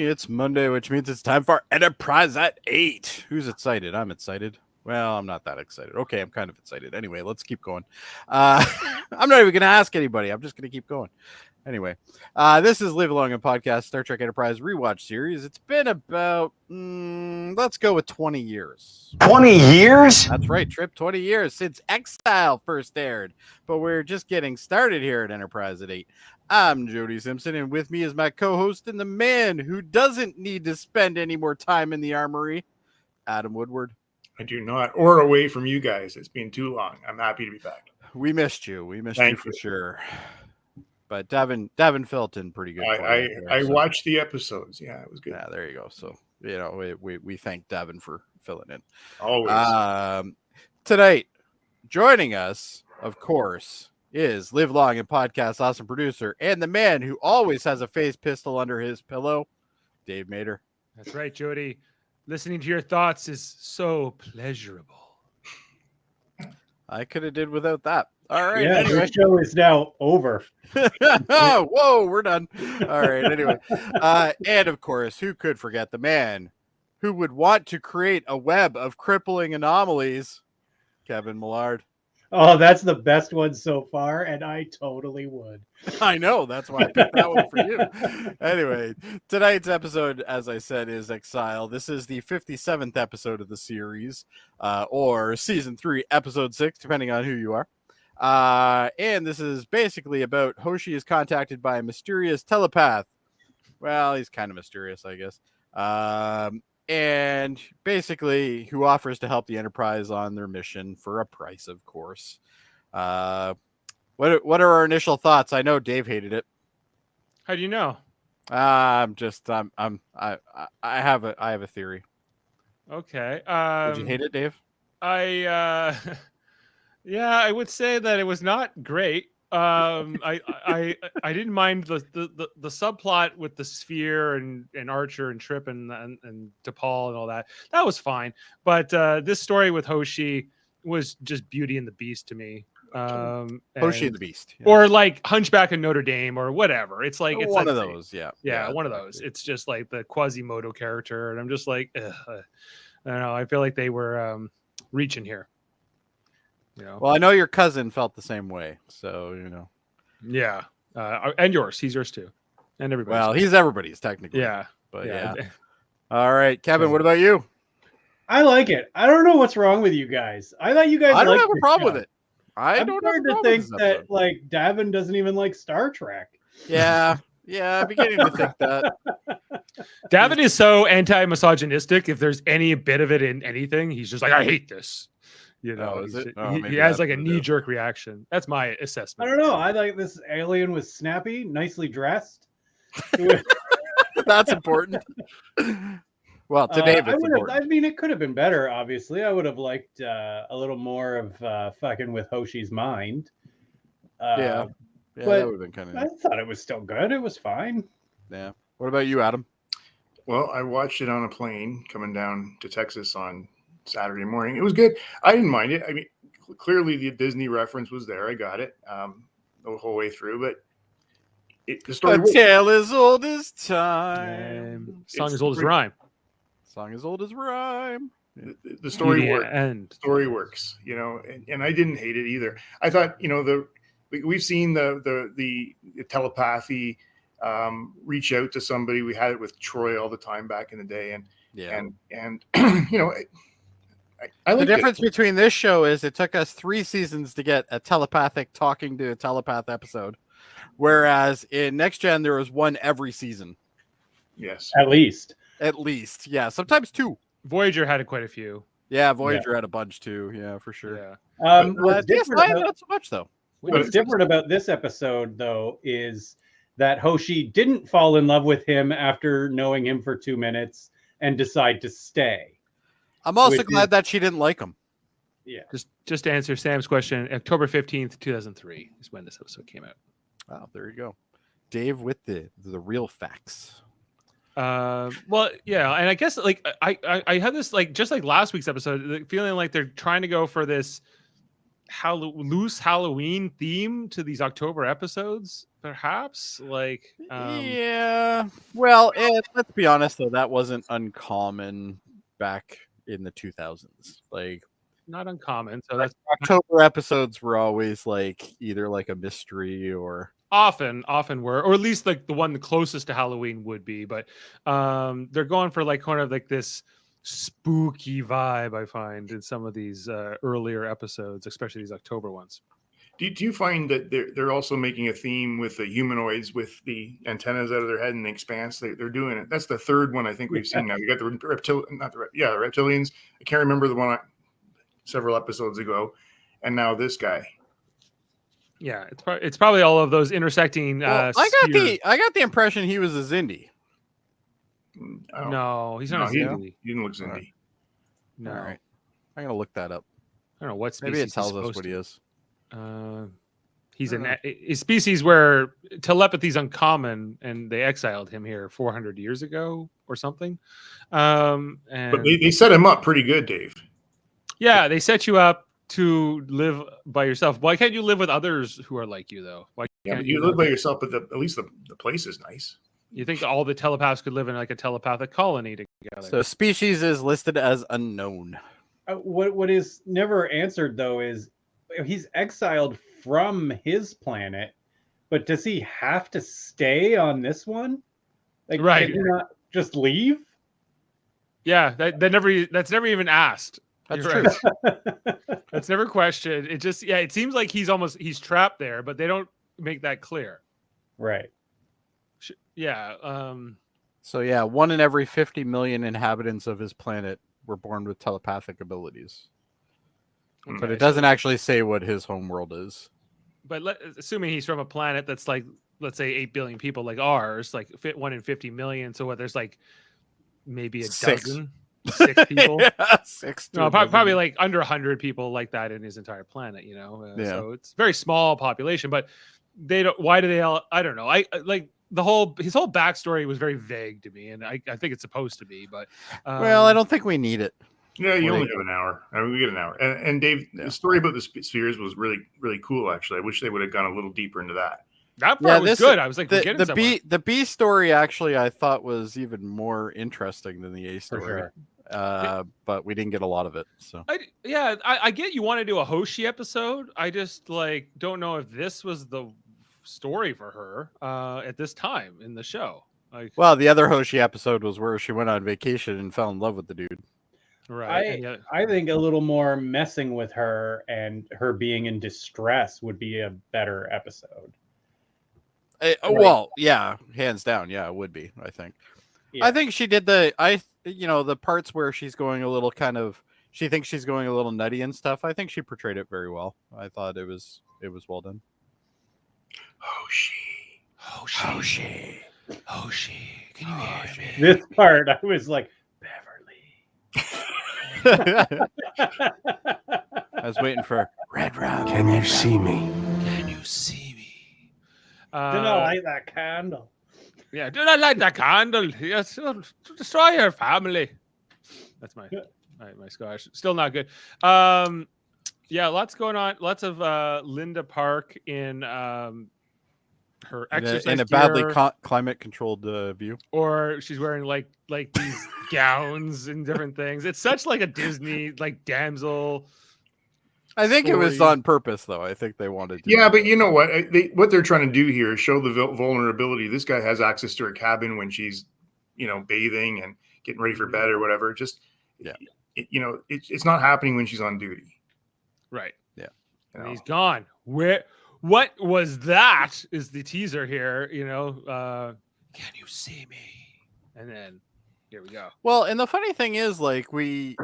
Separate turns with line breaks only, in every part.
It's Monday, which means it's time for Enterprise at 8. Who's excited? I'm excited. Well, I'm not that excited. Okay, I'm kind of excited. Anyway, let's keep going. I'm not even going to ask anybody. I'm just going to keep going. Anyway, this is Live Along and Podcast Star Trek Enterprise Rewatch Series. It's been about, let's go with 20 years.
20 years?
That's right, Trip. 20 years since Exile first aired. But we're just getting started here at Enterprise at 8. I'm Jody Simpson, and with me is my co-host and the man who doesn't need to spend any more time in the armory, Adam Woodward.
I do not, or away from you guys. It's been too long. I'm happy to be back.
We missed you. We missed
Thank
you for
you.
sure. But Davan felt in pretty good.
I watched the episodes. Yeah, it was good.
Yeah, there you go. So, you know, we thank Davan for filling in.
Always.
Tonight, joining us, of course, is Live Long and Podcast awesome producer and the man who always has a phase pistol under his pillow, Dave Mater.
That's right, Jody. Listening to your thoughts is so pleasurable.
I could have did without that. All right.
Yeah,
Anyway.
the show is now over.
Whoa, we're done. All right. Anyway, and of course, who could forget the man who would want to create a web of crippling anomalies, Kevin Millard.
Oh, that's the best one so far, and I totally would.
I know. That's why I picked that one for you. Anyway, tonight's episode, as I said, is Exile. This is the 57th episode of the series, or season 3, episode 6, depending on who you are. And this is basically about Hoshi is contacted by a mysterious telepath. Well, he's kind of mysterious, I guess. And basically who offers to help the Enterprise on their mission for a price, of course. What are our initial thoughts? I know Dave hated it.
How do you know?
I have a theory.
Okay.
Did you hate it, Dave?
Yeah, I would say that it was not great. I didn't mind the subplot with the sphere and Archer and Trip and DePaul and all that. That was fine. But this story with Hoshi was just Beauty and the Beast to me.
Hoshi and the Beast, yeah.
Or like Hunchback of Notre Dame or whatever. It's like it's
one
like,
of those, yeah,
one of those. It's just like the Quasimodo character, and I'm just like, I don't know. I feel like they were reaching here. You know?
Well, I know your cousin felt the same way, so you know.
Yeah, and yours. He's yours too, and everybody.
Well, he's everybody's technically.
Yeah,
but yeah. All right, Kevin. What about you?
I like it. I don't know what's wrong with you guys. I thought you guys.
I don't have a problem with it.
I'm starting to think that like Davan doesn't even like Star Trek.
Yeah, I'm beginning to think that.
Davan is so anti-misogynistic. If there's any bit of it in anything, he's just like, I hate this. You know, he has like a knee-jerk reaction. That's my assessment.
I don't know. I like this alien was snappy, nicely dressed.
That's important. Well, to Dave, it's important.
I mean, it could have been better, obviously. I would have liked a little more of fucking with Hoshi's mind.
Yeah, that would have been kind of
I thought it was still good. It was fine.
Yeah. What about you, Adam?
Well, I watched it on a plane coming down to Texas on Saturday morning. It was good. I didn't mind it. I mean, clearly the Disney reference was there. I got it the whole way through, but the story.
A tale as old as time.
Song as old as rhyme.
Song as old as rhyme.
The story works. The story works, you know, and I didn't hate it either. I thought, you know, we've seen the telepathy reach out to somebody. We had it with Troy all the time back in the day, and you know.
The difference between this show is it took us 3 seasons to get a telepathic talking to a telepath episode, whereas in Next Gen there was one every season.
Yes,
at least,
yeah, sometimes 2.
Voyager had quite a few.
Yeah, Voyager had a bunch too. Yeah, for sure.
Yeah.
What's different
not so much though.
What's different about this episode though is that Hoshi didn't fall in love with him after knowing him for 2 minutes and decide to stay.
I'm also glad that she didn't like him.
Yeah.
Just to answer Sam's question, October 15th, 2003 is when this episode came out.
Wow, there you go. Dave with the real facts.
Well, yeah, and I guess like I had this like just like last week's episode, feeling like they're trying to go for this loose Halloween theme to these October episodes, perhaps. Like,
yeah. Well, let's be honest though, that wasn't uncommon back in the 2000s. Like,
not uncommon. So that's
October episodes were always like either like a mystery or
often were, or at least like the one the closest to Halloween would be. But they're going for like kind of like this spooky vibe, I find, in some of these earlier episodes, especially these October ones.
Do you find that they're also making a theme with the humanoids with the antennas out of their head and the expanse? They're doing it. That's the third one I think we've seen now. You got the reptilians. I can't remember the one several episodes ago, and now this guy.
Yeah, it's probably all of those intersecting.
I got the impression he was a Xindi.
No, he's not a Xindi.
He didn't look Xindi.
No,
all right. I'm gonna look that up.
I don't know what species.
Maybe it tells us what he is.
He's a species where telepathy is uncommon, and they exiled him here 400 years ago or something. And
but they set him up pretty good, Dave.
Yeah, they set you up to live by yourself. Why can't you live with others who are like you, though? Why can't
you live by yourself, but at least the place is nice.
You think all the telepaths could live in like a telepathic colony together?
So species is listed as unknown.
What is never answered, though, is he's exiled from his planet, but does he have to stay on this one? Like,
right?
Can he not just leave?
Yeah, that's never even asked.
That's
You're
true.
Right. That's never questioned. It just it seems like he's trapped there, but they don't make that clear.
Right.
Yeah.
So yeah, 1 in every 50 million inhabitants of his planet were born with telepathic abilities. Okay, but it doesn't actually say what his homeworld is.
But assuming he's from a planet that's like, let's say 8 billion people like ours, like 1 in 50 million. So what, there's like maybe a dozen? 6 people?
Yeah, 6.
No, probably like under 100 people like that in his entire planet, you know?
Yeah.
So it's a very small population, but they don't, why do they all, I don't know. I like his whole backstory was very vague to me, and I think it's supposed to be, but
well, I don't think we need it.
Yeah, you only have an hour. I mean, we get an hour. And Dave, the story about the spheres was really, really cool, actually. I wish they would have gone a little deeper into that.
That part was good. I was like,
the B story actually I thought was even more interesting than the A story.
For sure.
But we didn't get a lot of it. So
I get you want to do a Hoshi episode. I just like don't know if this was the story for her at this time in the show. Like,
well, the other Hoshi episode was where she went on vacation and fell in love with the dude.
Right.
I think a little more messing with her and her being in distress would be a better episode.
Well, yeah, hands down. Yeah, it would be, I think. Yeah. I think she did the parts where she's going a little she thinks she's going a little nutty and stuff. I think she portrayed it very well. I thought it was well done.
Hoshi, can you hear me?
This part, I was like, Beverly.
I was waiting for Red Rum.
Can you see me?
Can you see me?
Do not light that candle.
Yeah, do not light that candle. Yes, to destroy your family. That's my Scottish. Still not good. Yeah, lots going on. Lots of Linda Park in her exercise
in a
gear,
badly climate controlled view,
or she's wearing like these gowns and different things. It's such like a Disney like damsel.
I think it was on purpose, though. I think they wanted to.
Yeah, but you know what? What they're trying to do here is show the vulnerability. This guy has access to her cabin when she's, bathing and getting ready for bed or whatever. Just, it's not happening when she's on duty.
Right.
Yeah.
And he's gone. What was that? Is the teaser here? Can you see me? And then here we go.
Well, and the funny thing is, like a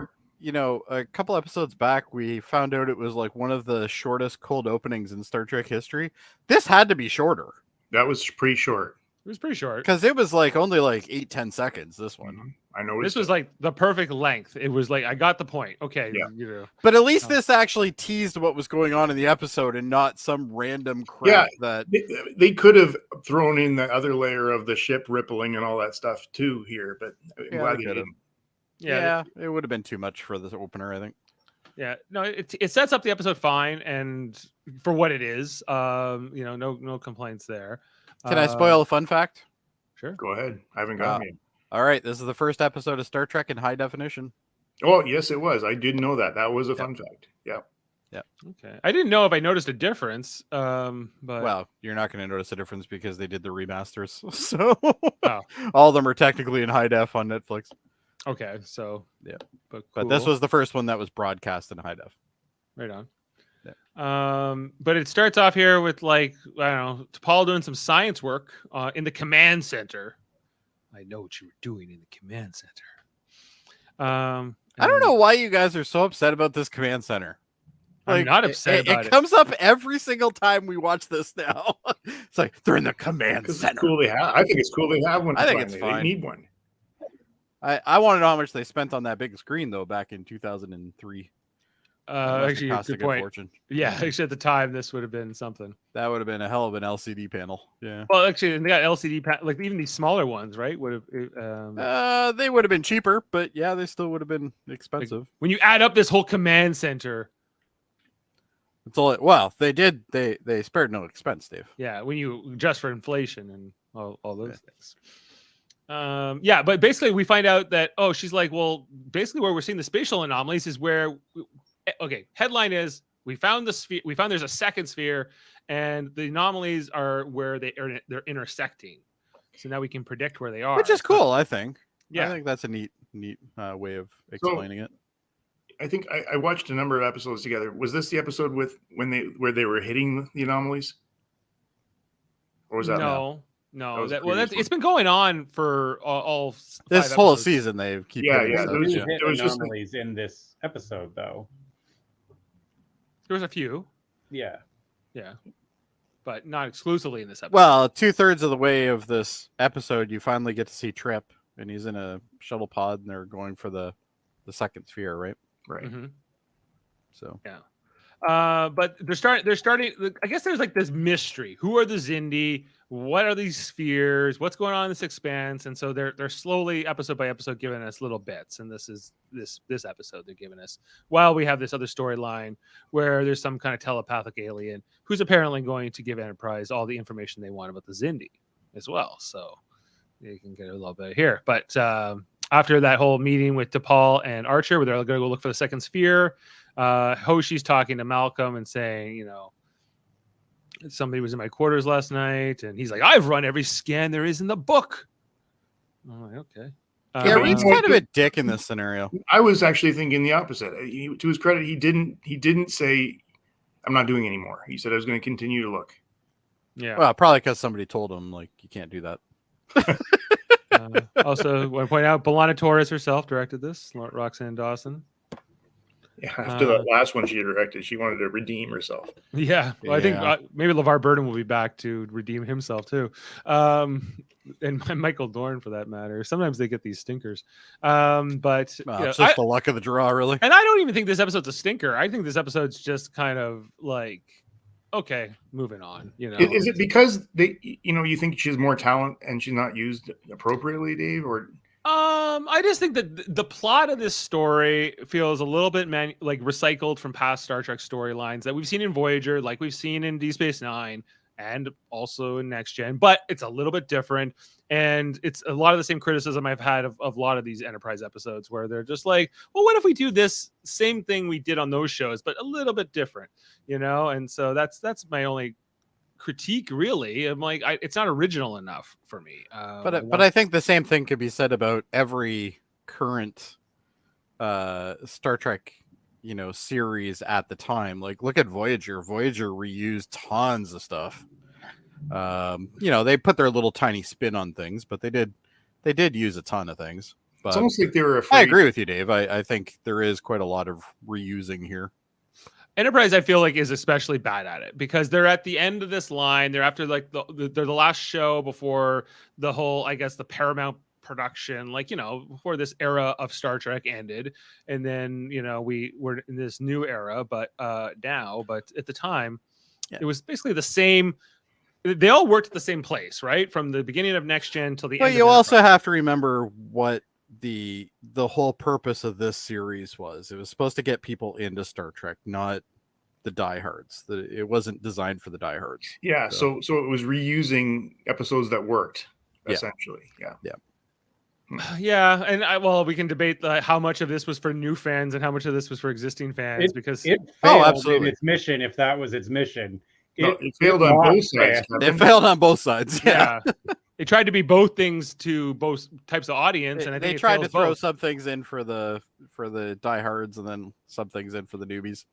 couple episodes back, we found out it was like one of the shortest cold openings in Star Trek history. This had to be shorter.
That was pretty short.
It was pretty short
because it was like only like 8-10 seconds. This one,
I know
this was like the perfect length. It was like I got the point. Okay,
yeah.
But at least this actually teased what was going on in the episode and not some random crap that
they could have thrown in the other layer of the ship rippling and all that stuff too here. But I'm glad they didn't.
Yeah, it would have been too much for this opener, I think.
Yeah, no, it sets up the episode fine, and for what it is, no complaints there.
Can I spoil a fun fact?
Sure.
Go ahead. I haven't got it.
All right, this is the first episode of Star Trek in high definition.
Oh, yes, it was. I did know that. That was a fun fact. Yeah.
Okay. I didn't know if I noticed a difference. But
Well, you're not going to notice a difference because they did the remasters, so
Oh.
all of them are technically in high def on Netflix.
Okay, so
Yeah.
but
this
cool.
was the first one that was broadcast in high def.
Right on.
Yeah.
But it starts off here with T'Pol doing some science work in the command center. I know what you were doing in the command center.
I don't know why you guys are so upset about this command center.
I'm not upset about
it. It comes up every single time we watch this now. It's like they're in the command center.
It's cool they have. I think it's cool they have one.
I think it's fine.
They need one.
I want to know how much they spent on that big screen though back in 2003.
Actually,
cost
good
a
point.
Fortune.
Yeah, actually, at the time, this would have been something.
That would have been a hell of an LCD panel. Yeah.
Well, actually, they got LCD like even these smaller ones, right? Would have.
They would have been cheaper, but yeah, they still would have been expensive.
Like, when you add up this whole command center.
It's all well. They did. They spared no expense, Dave.
Yeah, when you adjust for inflation and all those things. Yeah, but basically we find out that she's like, well, basically where we're seeing the spatial anomalies is where. Okay, headline is we found the sphere. We found there's a second sphere, and the anomalies are where they're intersecting. So now we can predict where they are,
which is cool. I think.
Yeah,
I think that's a neat way of explaining it.
I think I watched a number of episodes together. Was this the episode where they were hitting the anomalies, or was that
no?
It's
been going on for all
this whole episodes. Season. They keep
there
was anomalies in this episode though.
There was a few.
Yeah.
But not exclusively in this episode.
Well, 2/3 of the way of this episode, you finally get to see Trip, and he's in a shuttle pod, and they're going for the second sphere, right?
Right.
Mm-hmm.
So
yeah. But they're starting. I guess there's like this mystery. Who are the Xindi? What are these spheres? What's going on in this expanse? And so they're slowly, episode by episode, giving us little bits. And this is this episode they're giving us. While we have this other storyline where there's some kind of telepathic alien who's apparently going to give Enterprise all the information they want about the Xindi as well. So you can get a little bit here. But after that whole meeting with T'Pol and Archer, where they're going to go look for the second sphere, Hoshi's talking to Malcolm and saying, somebody was in my quarters last night, and he's like, I've run every scan there is in the book. I'm like, okay.
Yeah, Reed's kind of a dick in this scenario.
I was actually thinking the opposite. To his credit, he didn't say, I'm not doing anymore. He said I was going to continue to look.
Yeah.
Well, probably because somebody told him, like, you can't do that.
Also, want to point out, B'Elanna Torres herself directed this, Roxanne Dawson.
Yeah, after that last one she directed, she wanted to redeem herself.
Yeah, well, I think maybe LeVar Burton will be back to redeem himself too, and Michael Dorn for that matter. Sometimes they get these stinkers, but
it's just the luck of the draw, really.
And I don't even think this episode's a stinker. I think this episode's just kind of like, okay, moving on.
Is it because you think she has more talent and she's not used appropriately, Dave, or?
I just think that the plot of this story feels a little bit like recycled from past Star Trek storylines that we've seen in Voyager, like we've seen in Deep Space Nine, and also in Next Gen, but it's a little bit different. And it's a lot of the same criticism I've had of a lot of these Enterprise episodes where they're just like, well, what if we do this same thing we did on those shows, but a little bit different, And so that's my only critique, really. I'm like, it's not original enough for me.
But I think the same thing could be said about every current Star Trek, series at the time. Like, look at Voyager. Voyager reused tons of stuff. They put their little tiny spin on things, but they did use a ton of things. But
it's almost like they were afraid.
I agree with you, Dave. I think there is quite a lot of reusing here.
Enterprise, I feel like, is especially bad at it because they're at the end of this line. They're after like they're the last show before the whole, I guess, the Paramount production, before this era of Star Trek ended. And then, we're in this new era, but now, but at the time, it was basically the same. They all worked at the same place, right? From the beginning of Next Gen till the end.
But you also have to remember what the whole purpose of this series was. It was supposed to get people into Star Trek, not the diehards. It wasn't designed for the diehards.
Yeah, so it was reusing episodes that worked,
Yeah.
essentially. Yeah.
Yeah, and we can debate how much of this was for new fans and how much of this was for existing fans, because
it failed
absolutely.
in its mission. If that was its mission,
It failed on both sides.
It failed on both sides. Yeah.
It tried to be both things to both types of audience, and I think
they tried to throw
both.
some things in for the diehards and then some things in for the newbies.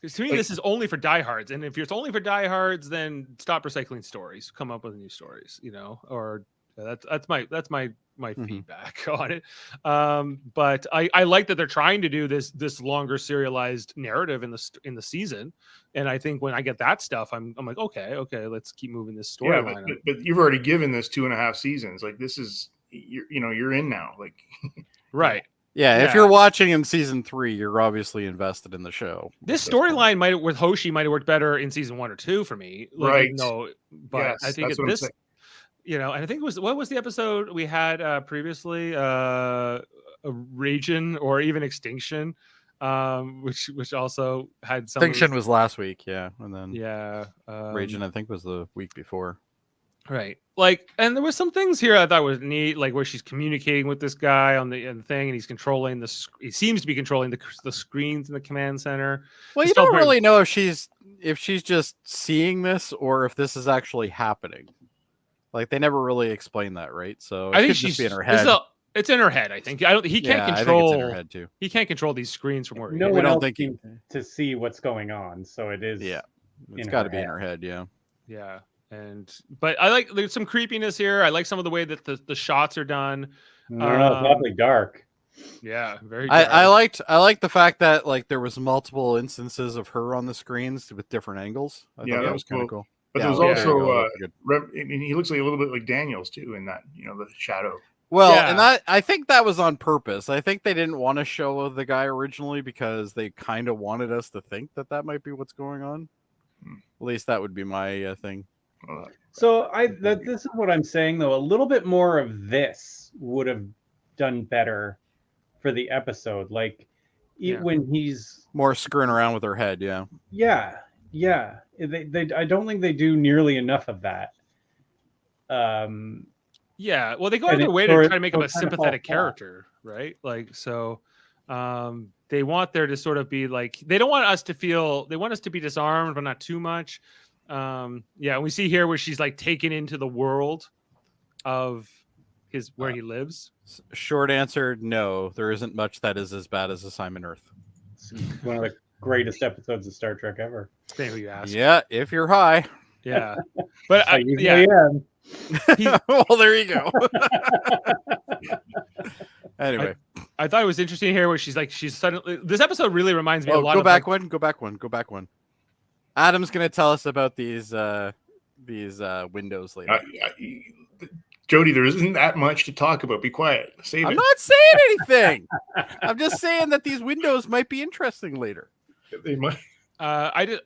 Because to me, this is only for diehards, and if it's only for diehards, then stop recycling stories. Come up with new stories, or that's my feedback on it. But I like that they're trying to do this longer serialized narrative in the season, and I think when I get that stuff, I'm like, okay, let's keep moving this storyline.
But you've already given this 2.5 seasons. Like, this is you're in now. Like,
right.
Yeah, if you're watching in season 3, you're obviously invested in the show.
This storyline with Hoshi might have worked better in season 1 or 2 for me.
Right.
No, but
yes,
I think this, and I think what was the episode we had previously? A Region or even Extinction, which also had some.
Extinction was last week, yeah, and then
Region
I think was the week before.
Right. And there was some things here I thought was neat, like where she's communicating with this guy on the thing, and he's controlling he seems to be controlling the screens in the command center.
Well, you don't really know if she's just seeing this or if this is actually happening. Like, they never really explain that, right? So
I think
she's
she's
be in her head.
It's in her head, I think. He can't control.
I think it's in her head too.
He can't control these screens from where
no one else seems to see what's going on, so it is.
Yeah, it's got to be in her head. Yeah.
Yeah. But I like, there's some creepiness here. I like some of the way that the shots are done.
It's awfully dark.
Yeah, very dark.
I liked the fact that, like, there was multiple instances of her on the screens with different angles. I thought that was kind of cool.
But there's also he looks like a little bit like Daniels too in that, the shadow.
Well, and I think that was on purpose. I think they didn't want to show the guy originally because they kind of wanted us to think that might be what's going on. At least that would be my thing.
So this is what I'm saying, though. A little bit more of this would have done better for the episode. Like, when he's
more screwing around with her head. Yeah.
I don't think they do nearly enough of that.
Yeah, well, they go out of their way to try to make him a sympathetic character, right? Like, so they want there to sort of be like, they don't want us to feel, they want us to be disarmed, but not too much. We see here where she's like taken into the world of where he lives.
Short answer, no, there isn't much that is as bad as Assignment Earth.
It's one of the greatest episodes of Star Trek ever.
Depending who you ask.
Yeah, if you're high.
Yeah, but
I usually am.
Well, there you go. Anyway,
I thought it was interesting here where she's suddenly. This episode really reminds me a lot.
Go back one. Adam's gonna tell us about these windows later.
Jody, there isn't that much to talk about. Be quiet. Save it.
I'm not saying anything. I'm just saying that these windows might be interesting later.
They might.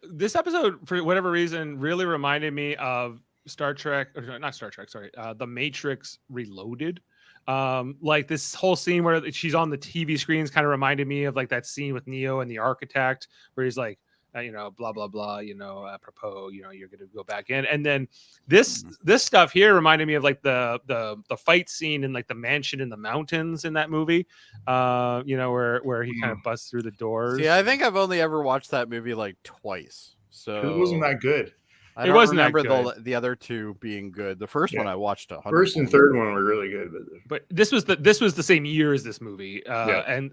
This episode, for whatever reason, really reminded me of Star Trek, or not Star Trek, sorry, The Matrix Reloaded. Like this whole scene where she's on the TV screens kind of reminded me of like that scene with Neo and the Architect, where he's like, blah blah blah, apropos, you're gonna go back in, and then this stuff here reminded me of like the fight scene in like the mansion in the mountains in that movie, where he kind of busts through the doors.
Yeah, I think I've only ever watched that movie like twice, so
it wasn't that good.
I don't remember the other two being good. The first one I watched 100%.
First and third one were really good,
but this was the same year as this movie, I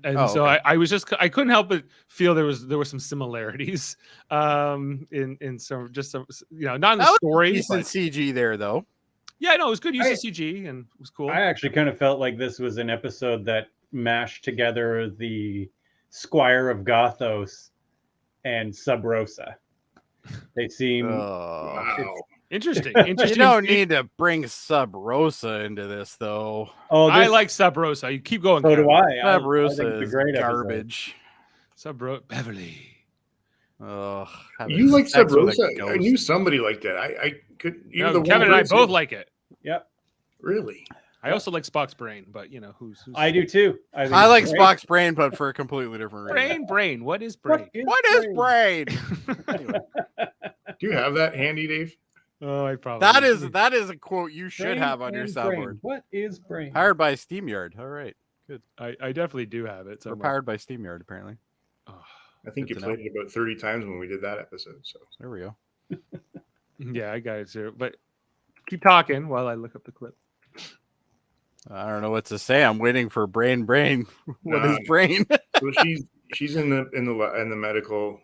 couldn't help but feel there were some similarities, in some not in the story.
Decent CG there though.
Yeah, no, it was good use of CG and it was cool.
I actually kind of felt like this was an episode that mashed together the Squire of Gothos and Sub Rosa. They seem
interesting.
You don't need to bring Sub Rosa into this, though.
I like Sub Rosa. You keep going.
So do I.
Sub Rosa is garbage.
Sub Rosa, Beverly.
You like Sub Rosa? I knew somebody like that. I could.
Kevin and I both like it.
Yep.
Really?
I also like Spock's brain, but who's
I do too.
I
think
like
it's
Spock's brain, but for a completely different reason.
brain. What is brain?
What is brain? Anyway,
Do you have that handy, Dave?
Oh, I probably
that is a quote you should
Brain
have on your
and
soundboard.
brain. What is brain?
Powered by SteamYard. All right, good.
I definitely do have it.
We're
Somewhere.
powered by SteamYard, apparently.
Oh,
I think you
Good to
played it about 30 times when we did that episode. So
There we go.
yeah, I got it too. But keep talking while I look up the clip.
I don't know what to say. I'm waiting for brain. What is
No.
brain?
so she's in the medical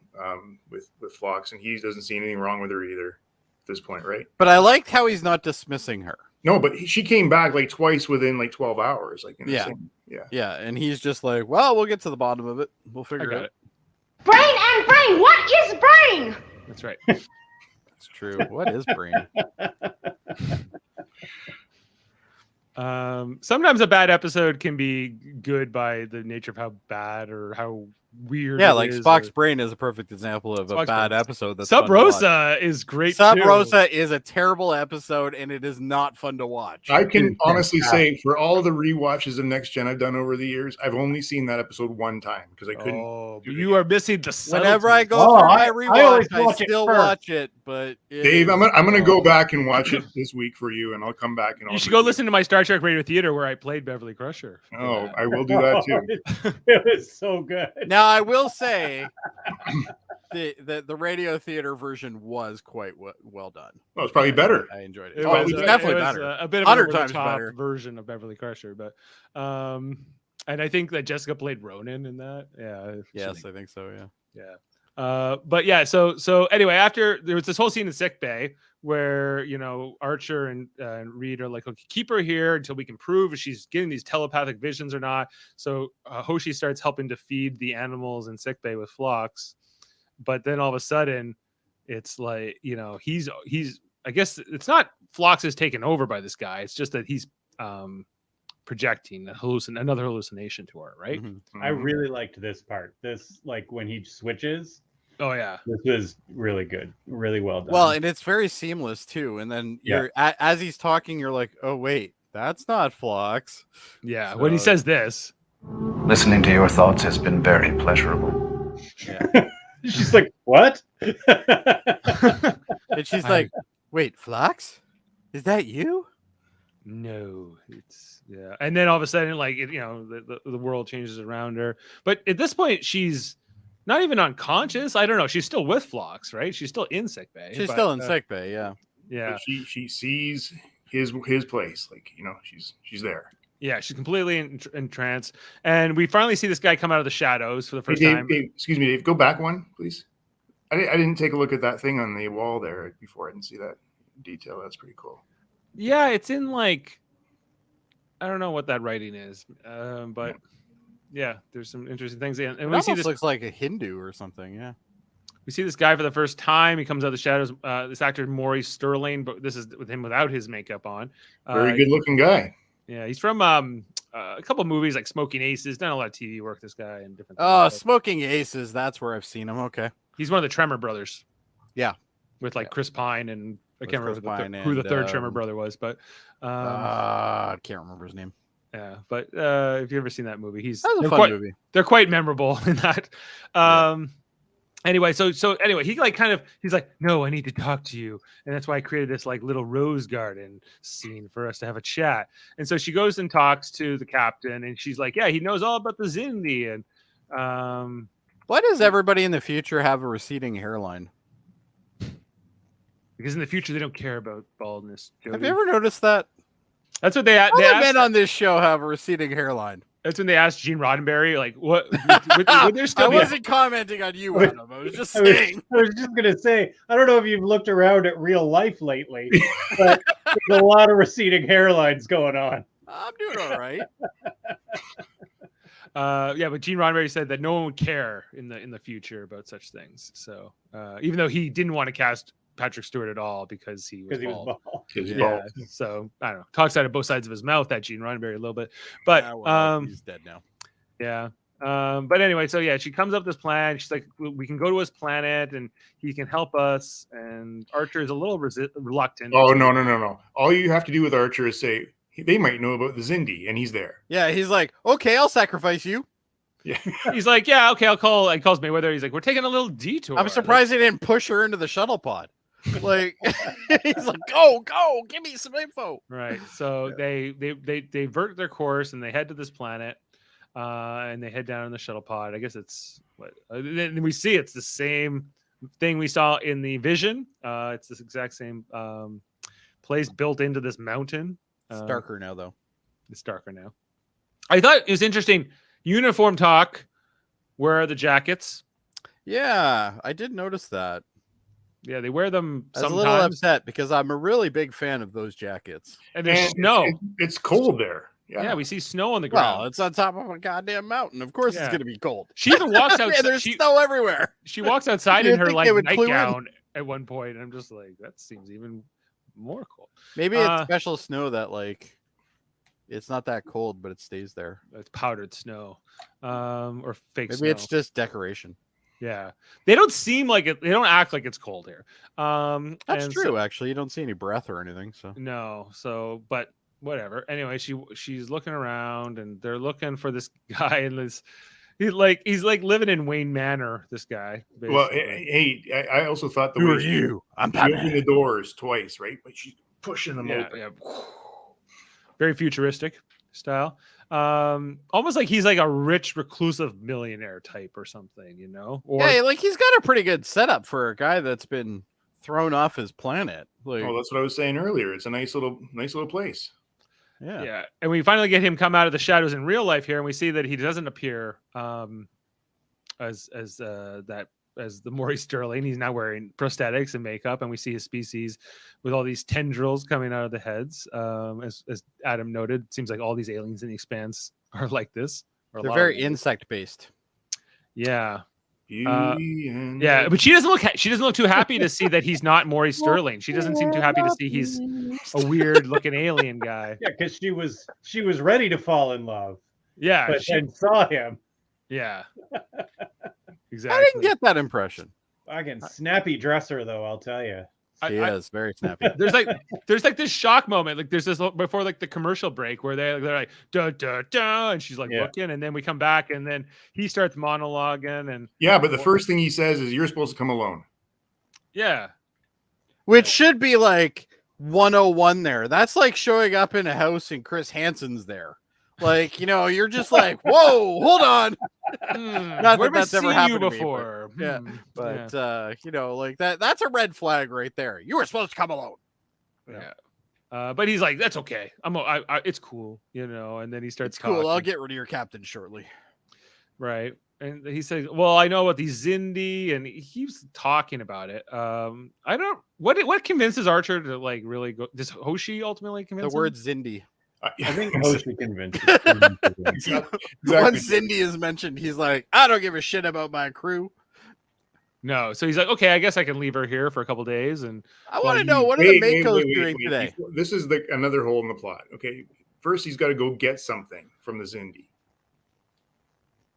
with Phlox, and he doesn't see anything wrong with her either at this point, right?
But I liked how he's not dismissing her.
No, but she came back like twice within like 12 hours. Like
Yeah, and he's just like, well, we'll get to the bottom of it. We'll figure
I
it
got
out.
it.
Brain and brain. What is brain?
That's right.
It's true. What is brain?
Sometimes a bad episode can be good by the nature of how bad or how weird.
Yeah,
it
like
is,
Spock's
or...
brain is a perfect example of a
Spock's
bad
brain.
episode. That's
Sub
fun to watch.
Rosa is great.
Sub
too.
Rosa is a terrible episode, and it is not fun to watch.
I can honestly say, for all the rewatches of Next Gen I've done over the years, I've only seen that episode one time because I couldn't.
Oh, but you are missing the
Whenever I
subtlety.
go through my
I
rewatch,
always
I
watch it
still
first.
watch it. But
Dave, I'm gonna go back and watch it this week for you, and I'll come back and
You should go listen to my Star Trek Radio Theater where I played Beverly Crusher.
Oh, I will do that too.
It was so good.
Now I will say the radio theater version was quite well done.
Well, it's probably better.
I enjoyed it.
It
Oh,
was,
it was definitely
it was,
better.
a bit of
100
an
times
over-the-top
better.
version of Beverly Crusher, but and I think that Jessica played Ronan in that. Yeah.
Yes, I think so. Yeah.
Yeah. But yeah, so anyway, after there was this whole scene in sick bay where Archer and Reed are like, okay, keep her here until we can prove if she's getting these telepathic visions or not. So Hoshi starts helping to feed the animals in sick bay with Phlox, but then all of a sudden, it's like he's I guess it's not Phlox is taken over by this guy. It's just that he's projecting another hallucination to her, right?
Mm-hmm.
I really liked this part. This, like, when he switches.
Oh yeah,
This was really good, really well done.
Well, and it's very seamless too. And then you're as he's talking, you're like, oh wait, that's not Phlox.
yeah.
So-
When he says this,
Listening to your thoughts has been very pleasurable.
Yeah.
she's like, "What?"
And she's like, wait, Phlox? Is that you?
no, it's and then all of a sudden, like the world changes around her. But at this point, she's not even unconscious. I don't know. She's still with Phlox, right? She's still in sick bay.
She's still in sick bay. Yeah.
Yeah,
But she sees his place, like she's there.
yeah. She's completely in trance, and we finally see this guy come out of the shadows for the first time.
Dave, excuse me, Dave. Go back one, please. I didn't take a look at that thing on the wall there before. I didn't see that detail. That's pretty cool.
Yeah, it's in like I don't know what that writing is, but yeah, there's some interesting things. And
It
we see
almost
this
looks like a Hindu or something. Yeah.
we see this guy for the first time. He comes out of the shadows. This actor Maurice Sterling, but this is with him without his makeup on.
Very good looking guy.
Yeah, he's from a couple of movies like Smoking Aces. Done a lot of TV work. This guy and different.
Oh,
things.
Smoking Aces. That's where I've seen him. Okay.
He's one of the Tremor brothers.
Yeah.
With like Chris Pine and I
With
can't
Chris
remember
Pine
who the
and,
third Tremor brother was, but
I can't remember his name.
yeah. But if you've ever seen that movie,
That was a fun movie.
They're quite memorable in that. Anyway, so anyway, he like he's like, no, I need to talk to you, and that's why I created this like little rose garden scene for us to have a chat. And so she goes and talks to the captain, and she's like, yeah, he knows all about the Zindi, and
Why does everybody in the future have a receding hairline?
because in the future they don't care about baldness. Jody.
Have you ever noticed that?
That's what they
All the
asked.
men on this show have a receding hairline.
That's when they asked Gene Roddenberry, like, what? Would there still
I
be
wasn't commenting on you, Adam. I was just
I was,
saying.
I was just gonna say, I don't know if you've looked around at real life lately, but there's a lot of receding hairlines going on.
I'm doing all right.
Yeah, but Gene Roddenberry said that no one would care in the future about such things. So even though he didn't want to cast Patrick Stewart at all because he was bald. Yeah, so I don't know. Talks out of both sides of his mouth, that Gene Roddenberry a little bit, but
He's dead now.
yeah. But anyway, so yeah, she comes up with this plan. She's like, we can go to his planet and he can help us. And Archer is a little reluctant.
Oh, no. All you have to do with Archer is say, they might know about the Zindi, and he's there.
Yeah, he's like, okay, I'll sacrifice you.
Yeah,
He's like, yeah, okay, I'll call. He calls Mayweather. He's like, we're taking a little detour.
I'm surprised he didn't push her into the shuttle pod. Like, he's like, go, give me some info.
Right. So they vert their course and they head to this planet, and they head down in the shuttle pod. I guess it's what then we see it's the same thing we saw in the vision. It's this exact same place built into this mountain.
It's darker now, though.
It's darker now. I thought it was interesting. Uniform talk. Where are the jackets?
Yeah, I did notice that.
Yeah, they wear them
I was
sometimes.
a little upset because I'm a really big fan of those jackets.
And there's snow.
It's cold there.
Yeah, we see snow on the ground.
Well, it's on top of a goddamn mountain. Of course, it's going to be cold.
She even walks outside.
There's snow everywhere.
She walks outside
You
in her
think
like
they would clue in?
nightgown at one point, and I'm just like, that seems even more cold.
Maybe it's special snow that like it's not that cold, but it stays there.
It's powdered snow, or fake snow.
Maybe it's just decoration.
Yeah, they don't seem like it. They don't act like it's cold here.
That's
and
true.
so-
Actually, you don't see any breath or anything. So
no, but whatever. Anyway, she's looking around, and they're looking for this guy, and he's like living in Wayne Manor. This guy. Basically.
Well, hey, I also thought
who are you? I'm
she opened
Batman.
the doors twice, right? But she's pushing them open.
Yeah. Very futuristic style. Almost like he's like a rich reclusive millionaire type or something, you know? Or
Yeah, like he's got a pretty good setup for a guy that's been thrown off his planet. Like,
Oh, that's what I was saying earlier. It's a nice little place.
yeah. And we finally get him come out of the shadows in real life here, and we see that he doesn't appear as the Maurice Sterling. He's now wearing prosthetics and makeup, and we see his species with all these tendrils coming out of the heads. As Adam noted, it seems like all these aliens in the Expanse are like this. Or
they're very insect based.
Yeah.
And
Yeah, but she doesn't look too happy to see that he's not Maurice Sterling. She doesn't seem too happy to see he's a weird looking alien guy.
Yeah, because she was ready to fall in love,
Yeah,
but then saw him.
yeah, exactly.
I didn't get that impression.
Fucking snappy dresser, though, I'll tell you.
He is very snappy.
There's like this shock moment. Like there's this before like the commercial break where they're like da da da, and she's like looking, and then we come back, and then he starts monologuing, and
yeah, but the first thing he says is, "You're supposed to come alone."
yeah,
Which should be like 101 there. That's like showing up in a house and Chris Hansen's there. Like, you know, you're just like, whoa, hold on. Not
where
that that's ever
seen
happened
you
to me,
before?
yeah, but you know, like that's a red flag right there. You were supposed to come alone.
Yeah. But he's like, that's okay. It's cool, you know. And then he starts
It's cool.
talking.
I'll get rid of your captain shortly.
Right. And he says, well, I know about these Zindi, and he keeps talking about it. I don't what convinces Archer to like really go. Does Hoshi ultimately convince
The word Zindi.
I think Hoshi convinced
Exactly.
Once Zindi is mentioned, he's like, I don't give a shit about my crew.
No, so he's like, okay, I guess I can leave her here for a couple days, and
I want to know, what are the Makos doing today?
This is another hole in the plot. Okay, first he's got to go get something from the Zindi.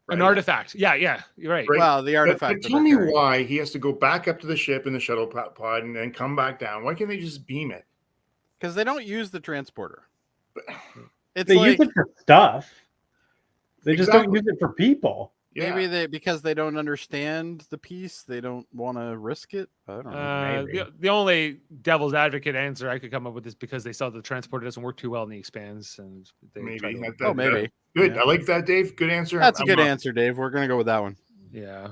an artifact. Yeah, you're right.
Well, the artifact.
But tell me why he has to go back up to the ship in the shuttle pod and then come back down. Why can't they just beam it?
Because they don't use the transporter. It's
they
like,
use it for stuff. They just don't use it for people.
Yeah.
maybe because they don't understand the piece, they don't want to risk it. I don't know.
The only devil's advocate answer I could come up with is because they saw the transporter doesn't work too well in the Expanse, and they
Maybe.
Maybe.
Good.
Yeah.
I like that, Dave. Good answer.
That's a good answer, Dave. We're gonna go with that one.
Yeah.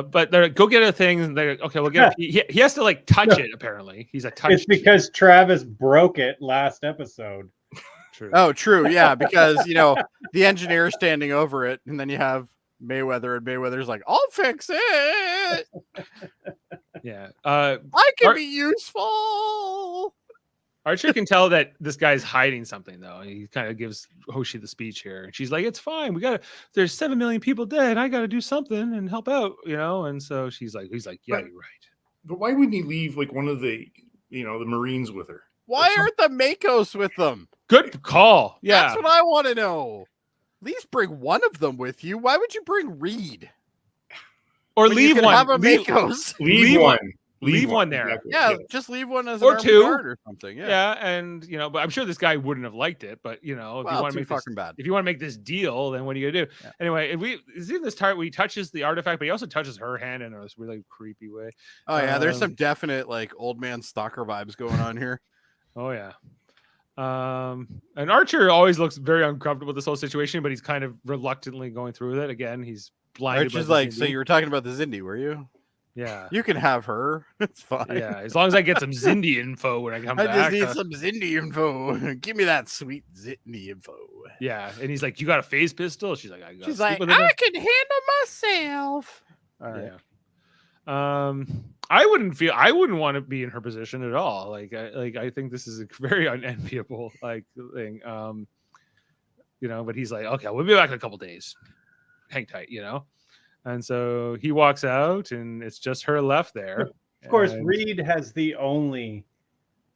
But they're go get a thing. And they're okay. We'll get. He has to like touch it. Apparently, he's a touch.
It's because Travis broke it last episode.
True.
Oh, true. Yeah, because you know the engineer is standing over it, and then you have Mayweather, and Mayweather's like, "I'll fix it.
Yeah.
I can be useful."
Archer can tell that this guy's hiding something, though. He kind of gives Hoshi the speech here, and she's like, "It's fine. There's 7 million people dead. I got to do something and help out, you know." And so he's like, "Yeah, you're right."
But why wouldn't he leave like one of the, the Marines with her?
Why aren't the Makos with them?
Good call. Yeah.
That's what I want to know. At least bring one of them with you. Why would you bring Reed?
Or
When you
leave
can
one.
have a
Leave-
Makos.
Leave one.
Leave one there.
Exactly.
Yeah, just leave one as
Or
an
two.
guard or something. Yeah.
Yeah, and but I'm sure this guy wouldn't have liked it. But if you want to
too
make this,
fucking bad.
if you want to make this deal, then what are you gonna do?
Yeah.
Anyway, is in this part where he touches the artifact, but he also touches her hand in this really creepy way.
Oh yeah, there's some definite like old man stalker vibes going on here.
Oh yeah. And Archer always looks very uncomfortable with this whole situation, but he's kind of reluctantly going through with it. Again, he's blinded.
Archer's
by
like, so you were talking about the Zindi, were you?
Yeah.
You can have her. It's fine.
Yeah, as long as I get some Zindi info when I come
I
back.
just need some Zindi info. Give me that sweet Zindi info.
Yeah, and he's like, "You got a phase pistol?" She's like, "I got."
She's like, I can handle myself. All right.
Yeah. I wouldn't want to be in her position at all. Like I think this is a very unenviable thing. But he's like, okay, we'll be back in a couple days. Hang tight, And so he walks out, and it's just her left there.
Of course, Reed has the only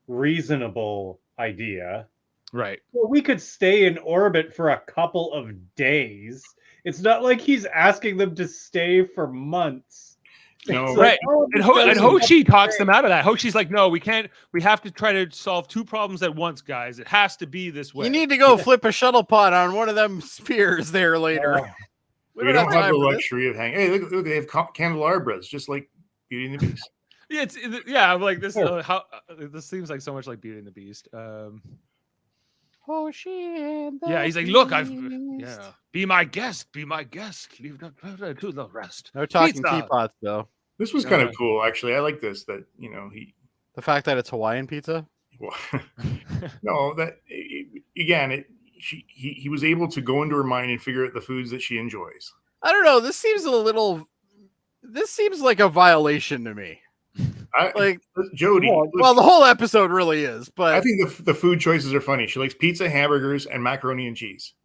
reasonable idea.
Right.
Well, we could stay in orbit for a couple of days. It's not like he's asking them to stay for months.
No,
right. And Hoshi talks them out of that. Hoshi's like, no, we can't. We have to try to solve two problems at once, guys. It has to be this way.
You need to go flip a shuttle pod on one of them spheres there later.
We don't have the luxury of hanging. Hey, look, they have candelabras, just like Beauty and the Beast.
Yeah, I'm like this. This seems like so much like Beauty and the Beast. He's like, look, be my guest, leave not to the rest.
No talking teapots though.
This was kind of cool, actually. I like this. That
the fact that it's Hawaiian pizza.
Well, no, that again, he was able to go into her mind and figure out the foods that she enjoys.
I don't know. This seems like a violation to me.
Jody.
Well, the whole episode really is, but
I think the food choices are funny. She likes pizza, hamburgers, and macaroni and cheese.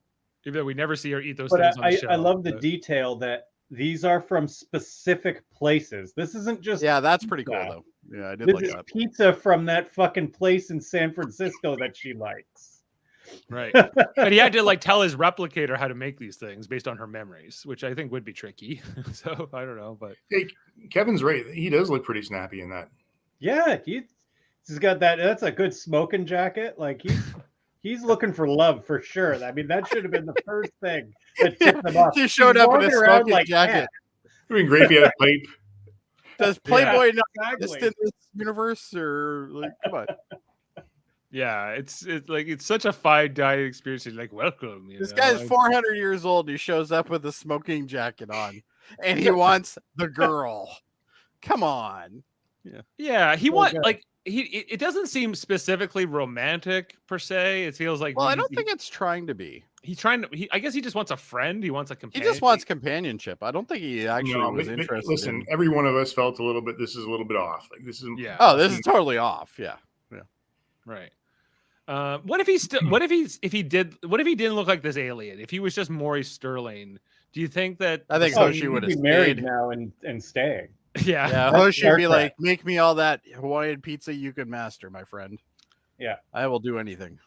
Even though we never see her eat those things on the show.
I love the detail that these are from specific places. This isn't just
that's pretty cool though. Yeah, I did like that.
Pizza from that fucking place in San Francisco that she likes.
Right. But he had to tell his replicator how to make these things based on her memories, which I think would be tricky. So I don't know, but
hey, Kevin's right. He does look pretty snappy in that.
Yeah, he's got that. That's a good smoking jacket. Like he's looking for love for sure. I mean, that should have been the first thing that tipped him off.
He showed up in a smoking jacket.
It'd been great if he had a pipe.
Does Playboy not exist in this universe, or come on?
Yeah, it's such a fine dining experience. He's like, welcome.
This guy's 400 years old. He shows up with a smoking jacket on, and he wants the girl. Come on.
Yeah. He wants it doesn't seem specifically romantic per se. It feels like
I don't think it's trying to be.
He's trying to. I guess he just wants a friend. He wants a companion.
He just wants companionship. I don't think he actually was interested.
Listen, every one of us felt a little bit. This is a little bit off. Like this is.
Yeah.
Oh, this is totally off. Yeah.
Right. What if he still? What if he didn't look like this alien? If he was just Maurice Sterling, do you think that?
I think Hoshi would have
married now and staying.
Yeah.
Hoshi would be like, make me all that Hawaiian pizza you can master, my friend.
Yeah,
I will do anything.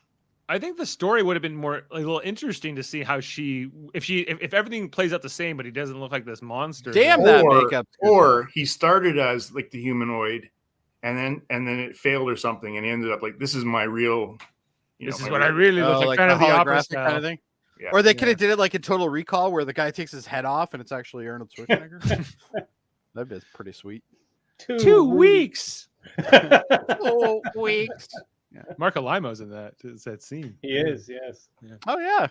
I think the story would have been a little interesting to see how if everything plays out the same, but he doesn't look like this monster.
Damn that makeup.
Or he started as like the humanoid, and then it failed or something, and he ended up like, this is my real.
This is what I really look like, kind of the opera style.
Kind of thing. Yeah. Or they could have did it like in Total Recall, where the guy takes his head off and it's actually Arnold Schwarzenegger. That'd be pretty sweet.
2 weeks.
2 weeks.
Yeah. Marco Limo's in that scene.
He is, yes.
Yeah.
Oh yeah.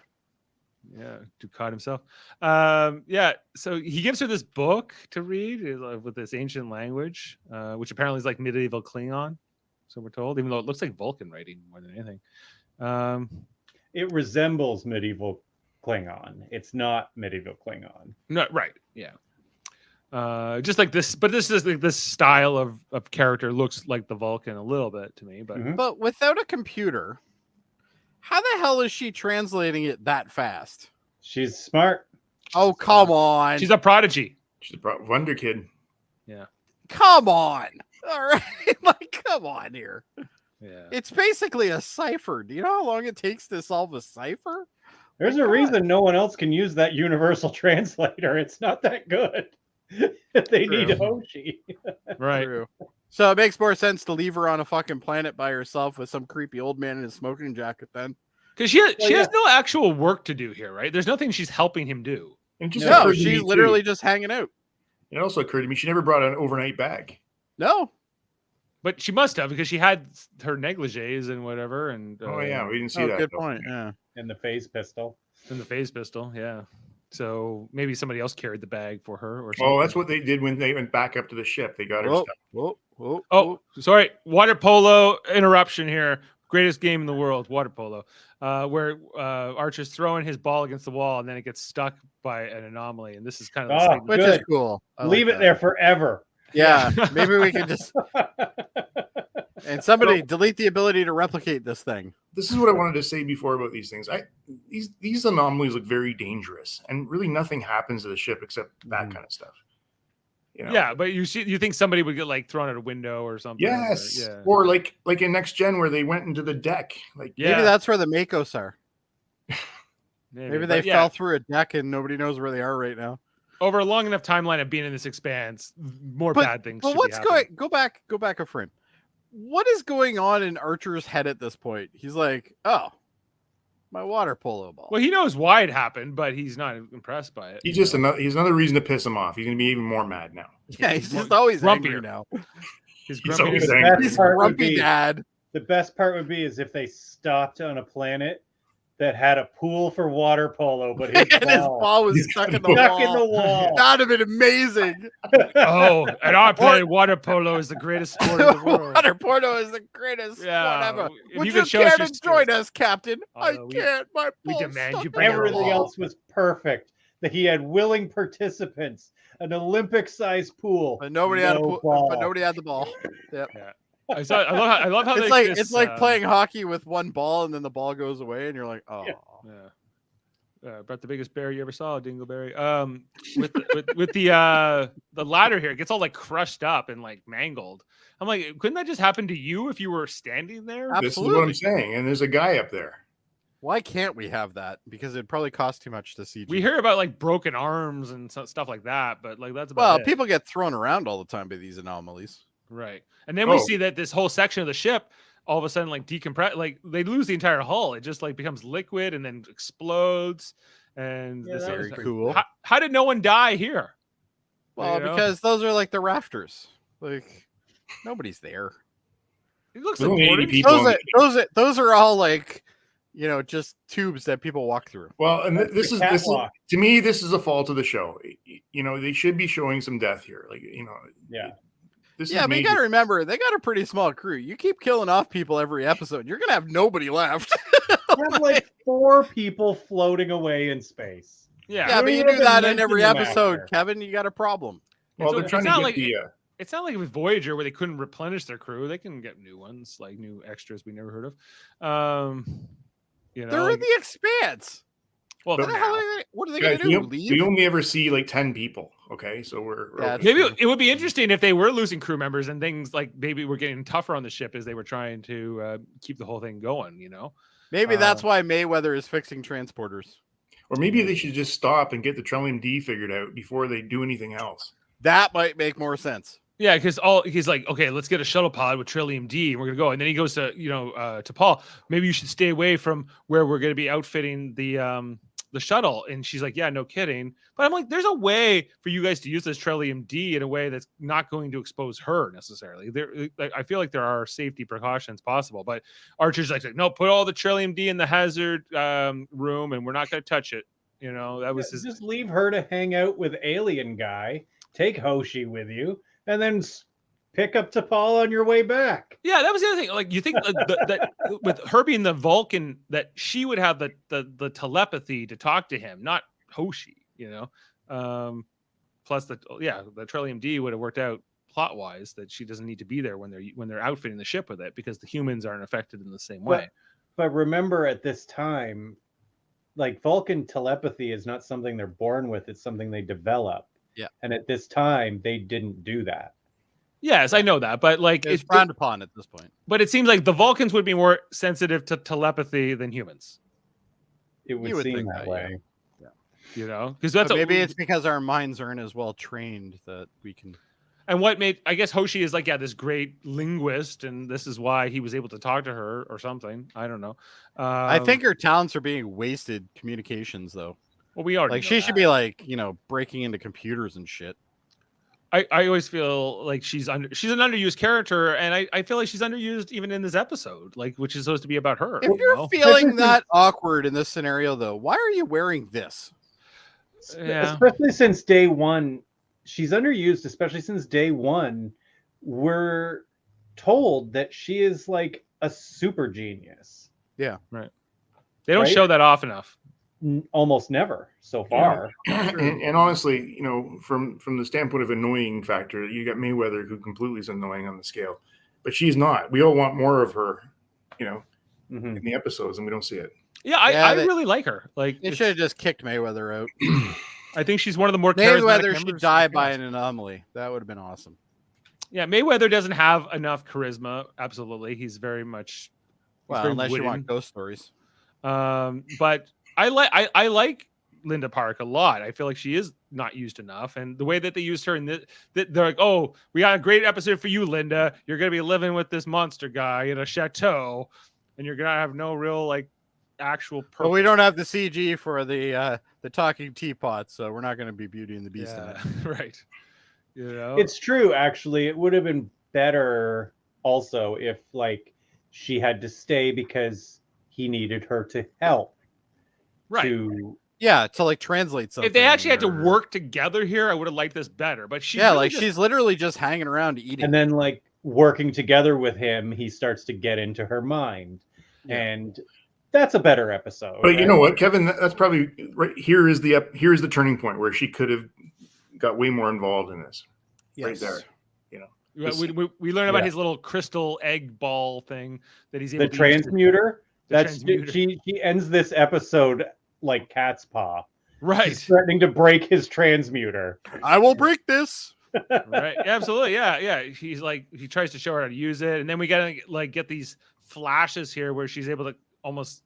Yeah, Ducat himself. Yeah, so he gives her this book to read with this ancient language, which apparently is like medieval Klingon. So we're told, even though it looks like Vulcan writing more than anything.
It resembles medieval Klingon. It's not medieval Klingon.
No, right. Yeah. Just like this, but this is this style of character looks like the Vulcan a little bit to me, but
but without a computer, how the hell is she translating it that fast?
She's smart.
Oh, come on.
She's a prodigy.
She's a wonder kid.
Yeah.
Come on. All right. Like, come on here.
Yeah.
It's basically a cipher. Do you know how long it takes to solve a cipher?
There's a reason no one else can use that universal translator. It's not that good. They need Hoshi.
Right.
True. So it makes more sense to leave her on a fucking planet by herself with some creepy old man in a smoking jacket then.
Because she has no actual work to do here, right? There's nothing she's helping him do.
And just
No, she's literally just hanging out.
It also occurred to me she never brought an overnight bag.
No.
But she must have, because she had her negligees and whatever. And
we didn't see that.
Good point. Yeah.
And the phase pistol.
And the phase pistol, yeah. So maybe somebody else carried the bag for her or something.
Oh, that's what they did when they went back up to the ship. They got her stuff.
Oh, sorry. Water polo interruption here. Greatest game in the world, water polo. Where Archer's throwing his ball against the wall and then it gets stuck by an anomaly. And this is kind of the
which is cool.
Leave it there forever.
Yeah. Maybe we can just and somebody delete the ability to replicate this thing.
This is what I wanted to say before about these things. These anomalies look very dangerous, and really nothing happens to the ship except that kind of stuff. You know?
Yeah, but you think somebody would get like thrown out a window or something?
Yes, or like in Next Gen where they went into the deck. Like
maybe that's where the Makos are. Maybe they fell through a deck and nobody knows where they are right now.
Over a long enough timeline of being in this expanse, bad things.
But what's going? Go back a frame. What is going on in Archer's head at this point? He's like, oh, my water polo ball.
Well, he knows why it happened, but he's not impressed by it.
He's another reason to piss him off. He's going to be even more mad now.
Yeah, he's just always angry now.
He's always angry.
He's grumpy dad.
The best part would be is if they stopped on a planet that had a pool for water polo, but his
ball was stuck in the wall. That would have been amazing.
Oh, and our planet, water polo is the greatest sport in the world.
Water polo is the greatest sport ever. Would you care to join us, Captain? I can't. My
we demand you bring
everything else was perfect. That he had willing participants, an Olympic-sized pool,
but nobody had a pool. But nobody had the ball. Yep.
Yeah. I love how
it's like playing hockey with one ball and then the ball goes away and you're like, oh
yeah. About the biggest bear you ever saw, Dingleberry. With the ladder here, it gets all like crushed up and like mangled. I'm like, couldn't that just happen to you if you were standing there?
Absolutely.
This is what I'm saying. And there's a guy up there.
Why can't we have that? Because it'd probably cost too much to see.
We hear about like broken arms and stuff like that, but like that's about it.
People get thrown around all the time by these anomalies.
Right. And then we see that this whole section of the ship all of a sudden like decompress, like they lose the entire hull. It just like becomes liquid and then explodes. And
this is very cool.
How did no one die here?
Well, because those are like the rafters. Like nobody's there.
It looks
like those are all like, just tubes that people walk through.
Well, and this is to me, this is a fault of the show. They should be showing some death here. Like,
yeah.
But you got to remember, they got a pretty small crew. You keep killing off people every episode, you're going to have nobody left.
You have like 4 people floating away in space.
Yeah, but you do that in every episode, Kevin. You got a problem.
Well, they're trying to get
it's not like with Voyager where they couldn't replenish their crew. They can get new ones, like new extras we never heard of.
They're in the Expanse.
Well,
what are they going to do? Leave?
We only ever see like 10 people. Okay, so we're
maybe it would be interesting if they were losing crew members and things like maybe we're getting tougher on the ship as they were trying to keep the whole thing going.
Maybe that's why Mayweather is fixing transporters.
Or maybe they should just stop and get the Trillium D figured out before they do anything else.
That might make more sense.
Yeah, because he's like, okay, let's get a shuttle pod with Trillium D, and we're gonna go. And then he goes to to Paul. Maybe you should stay away from where we're gonna be outfitting the shuttle. And she's like, yeah, no kidding. But I'm like, there's a way for you guys to use this Trillium D in a way that's not going to expose her necessarily. I feel like there are safety precautions possible, but Archer's like, no, put all the Trillium D in the hazard room, and we're not going to touch it. That was
just leave her to hang out with alien guy. Take Hoshi with you, and then pick up T'Pol on your way back.
Yeah, that was the other thing. Like, you think that with her being the Vulcan, that she would have the telepathy to talk to him, not Hoshi. Plus the Trillium D would have worked out plot wise that she doesn't need to be there when they're outfitting the ship with it because the humans aren't affected in the same way.
But remember, at this time, like Vulcan telepathy is not something they're born with; it's something they develop.
Yeah,
and at this time, they didn't do that.
Yes, I know that, but like
it's frowned upon at this point.
But it seems like the Vulcans would be more sensitive to telepathy than humans.
It would seem that way.
Yeah.
Because
maybe it's because our minds aren't as well trained that we can.
And what made, I guess Hoshi is like, yeah, this great linguist, and this is why he was able to talk to her or something. I don't know.
I think her talents are being wasted communications though.
Well, we already
Like
know
she
that.
should be like, breaking into computers and shit.
I always feel like she's an underused character, and I feel like she's underused even in this episode, like, which is supposed to be about her.
If you're feeling that awkward in this scenario though, why are you wearing this?
Yeah.
Especially since day one, she's underused, especially since day one, we're told that she is like a super genius.
Yeah.
Right. They don't
Right?
show that off enough.
Almost never so far.
And honestly, from the standpoint of annoying factor, you got Mayweather, who completely is annoying on the scale, but she's not. We all want more of her, in the episodes, and we don't see it.
Yeah, I really like her. Like,
They should have just kicked Mayweather out.
I think she's one of the more charismatic
Mayweather should
members
die
of the
by
cast.
an anomaly. That would have been awesome.
Yeah, Mayweather doesn't have enough charisma. Absolutely, he's very much.
Well,
very
unless you
wooden.
want ghost stories.
But I like Linda Park a lot. I feel like she is not used enough, and the way that they used her in this, they're like, "Oh, we got a great episode for you, Linda. You're gonna be living with this monster guy in a chateau, and you're gonna have no real like actual purpose."
But we don't have the CG for the talking teapot, so we're not going to be Beauty and the Beast in it.
Right.
It's true. Actually, it would have been better also if like she had to stay because he needed her to help.
Right.
To
like translate something.
If they actually had to work together here, I would have liked this better. But
she's literally just hanging around eating.
And then like working together with him, he starts to get into her mind. Yeah. And that's a better episode.
But you know what, Kevin? That's probably right. Here's the turning point where she could have got way more involved in this. Yes. Right there.
We learn about his little crystal egg ball thing that he's able
to transmuter.
Transmuter.
She ends this episode like cat's paw.
Right.
She's threatening to break his transmuter.
I will break this.
Right. Absolutely. Yeah. He's like, he tries to show her how to use it, and then we gotta like get these flashes here where she's able to almost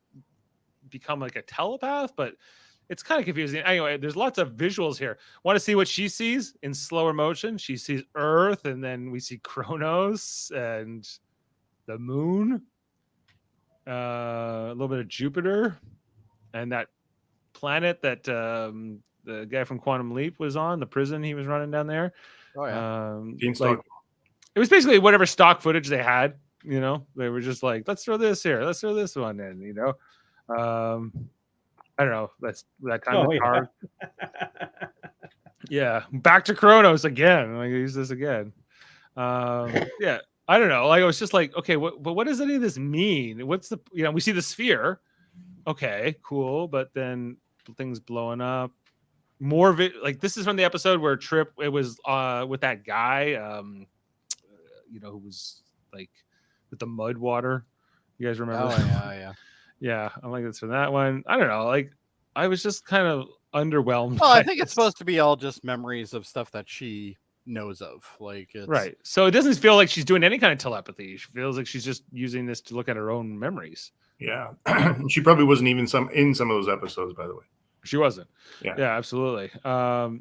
become like a telepath, but it's kind of confusing. Anyway, there's lots of visuals here. Want to see what she sees in slower motion? She sees Earth, and then we see Kronos and the moon, a little bit of Jupiter, and that planet that the guy from Quantum Leap was on, the prison he was running down there.
Oh yeah.
It was basically whatever stock footage they had. They were just like, let's throw this here, let's throw this one in. I don't know. That's that kind of hard. Yeah, back to Kronos again. Like, use this again. Yeah, I don't know. Like, I was just like, okay, what does any of this mean? What's the we see the sphere. Okay, cool, but then things blowing up. More of it, like this is from the episode where Trip. It was with that guy, who was like with the mud water. You guys remember?
Oh yeah.
Yeah, I'm like, that's from that one. I don't know. Like, I was just kind of underwhelmed.
Well, I think it's supposed to be all just memories of stuff that she knows of. Like, it's...
right. So it doesn't feel like she's doing any kind of telepathy. She feels like she's just using this to look at her own memories.
Yeah, she probably wasn't even in some of those episodes, by the way.
She wasn't.
Yeah,
absolutely. But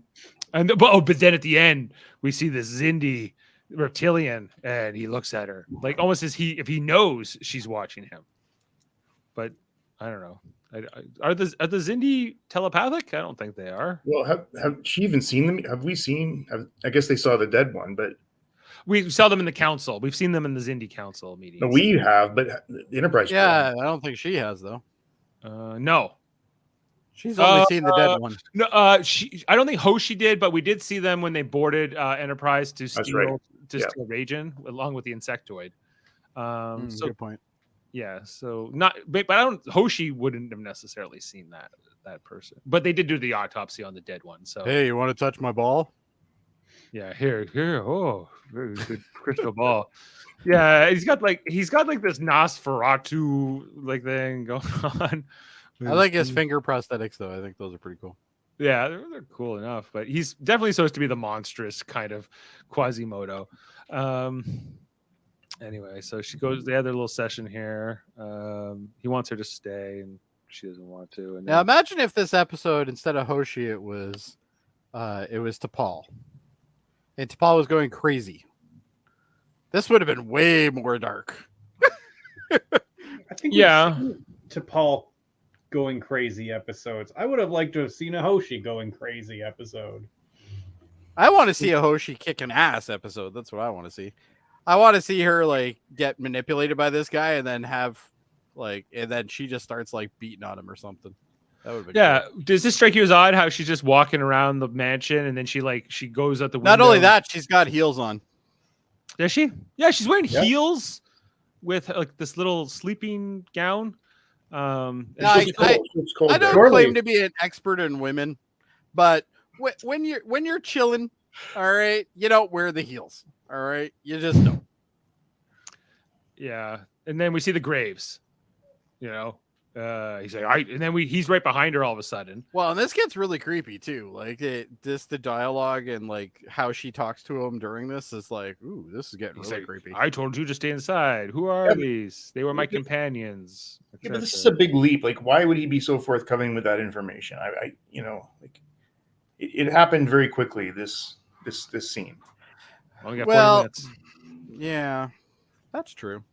then at the end, we see this Zindi reptilian, and he looks at her like almost as if he knows she's watching him. But I don't know. Are the Zindi telepathic? I don't think they are.
Well, have she even seen them? Have we seen? I guess they saw the dead one, but
we saw them in the council. We've seen them in the Zindi council meetings.
No, we have, but the Enterprise.
Yeah, I don't think she has though.
No,
she's only seen the dead one.
No, I don't think Hoshi did, but we did see them when they boarded Enterprise to steal steal Ragin along with the insectoid. So
good point.
Yeah, so not, but I don't. Hoshi wouldn't have necessarily seen that person, but they did do the autopsy on the dead one. So
hey, you want to touch my ball?
Yeah, here. Oh, very good crystal ball. Yeah, he's got like this Nosferatu like thing going on.
I like his finger prosthetics though. I think those are pretty cool.
Yeah, they're cool enough, but he's definitely supposed to be the monstrous kind of Quasimodo. Anyway, so she goes. They had their little session here. He wants her to stay, and she doesn't want to. And
now imagine if this episode, instead of Hoshi, it was to Paul. And T'Pol was going crazy. This would have been way more dark.
I think
Yeah.
T'Pol going crazy episodes. I would have liked to have seen a Hoshi going crazy episode.
I want to see a Hoshi kicking ass episode. That's what I want to see. I want to see her like get manipulated by this guy and then have like, and then she just starts like beating on him or something. That would be
Cool. Does this strike you as odd how she's just walking around the mansion and then she goes out the window?
Not only that, she's got heels on.
Does she? Yeah, she's wearing heels with like this little sleeping gown.
I don't claim to be an expert in women, but when you're chilling, all right, you don't wear the heels. All right, you just don't.
Yeah, and then we see the graves. You know, he's like, and then he's right behind her all of a sudden.
Well, and this gets really creepy too. Like the dialogue and like how she talks to him during this is like, ooh, this is getting really creepy.
I told you to stay inside. Who are these? They were my companions.
Yeah, but this is a big leap. Like, why would he be so forthcoming with that information? It happened very quickly. This scene.
Only got 40 minutes.
Yeah, that's true.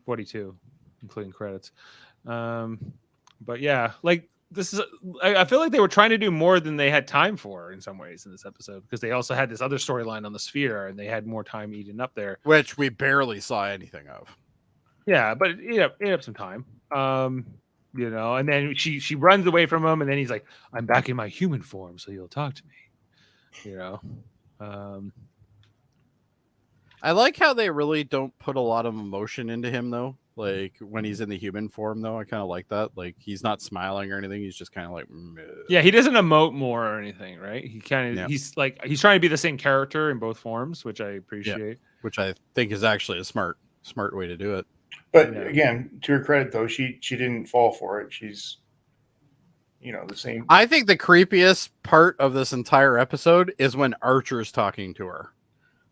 42, including credits. But yeah, like this is. I feel like they were trying to do more than they had time for in some ways in this episode because they also had this other storyline on the sphere and they had more time eaten up there,
which we barely saw anything of.
Yeah, but it ate up some time. You know, and then she runs away from him, and then he's like, "I'm back in my human form, so you'll talk to me." You know.
I like how they really don't put a lot of emotion into him, though. Like when he's in the human form, though, I kind of like that. Like he's not smiling or anything; he's just kind of like, meh.
Yeah, he doesn't emote more or anything, right? He kind of he's trying to be the same character in both forms, which I appreciate.
Yeah, which I think is actually a smart way to do it.
But again, to her credit, though, she didn't fall for it. She's, the same.
I think the creepiest part of this entire episode is when Archer's talking to her,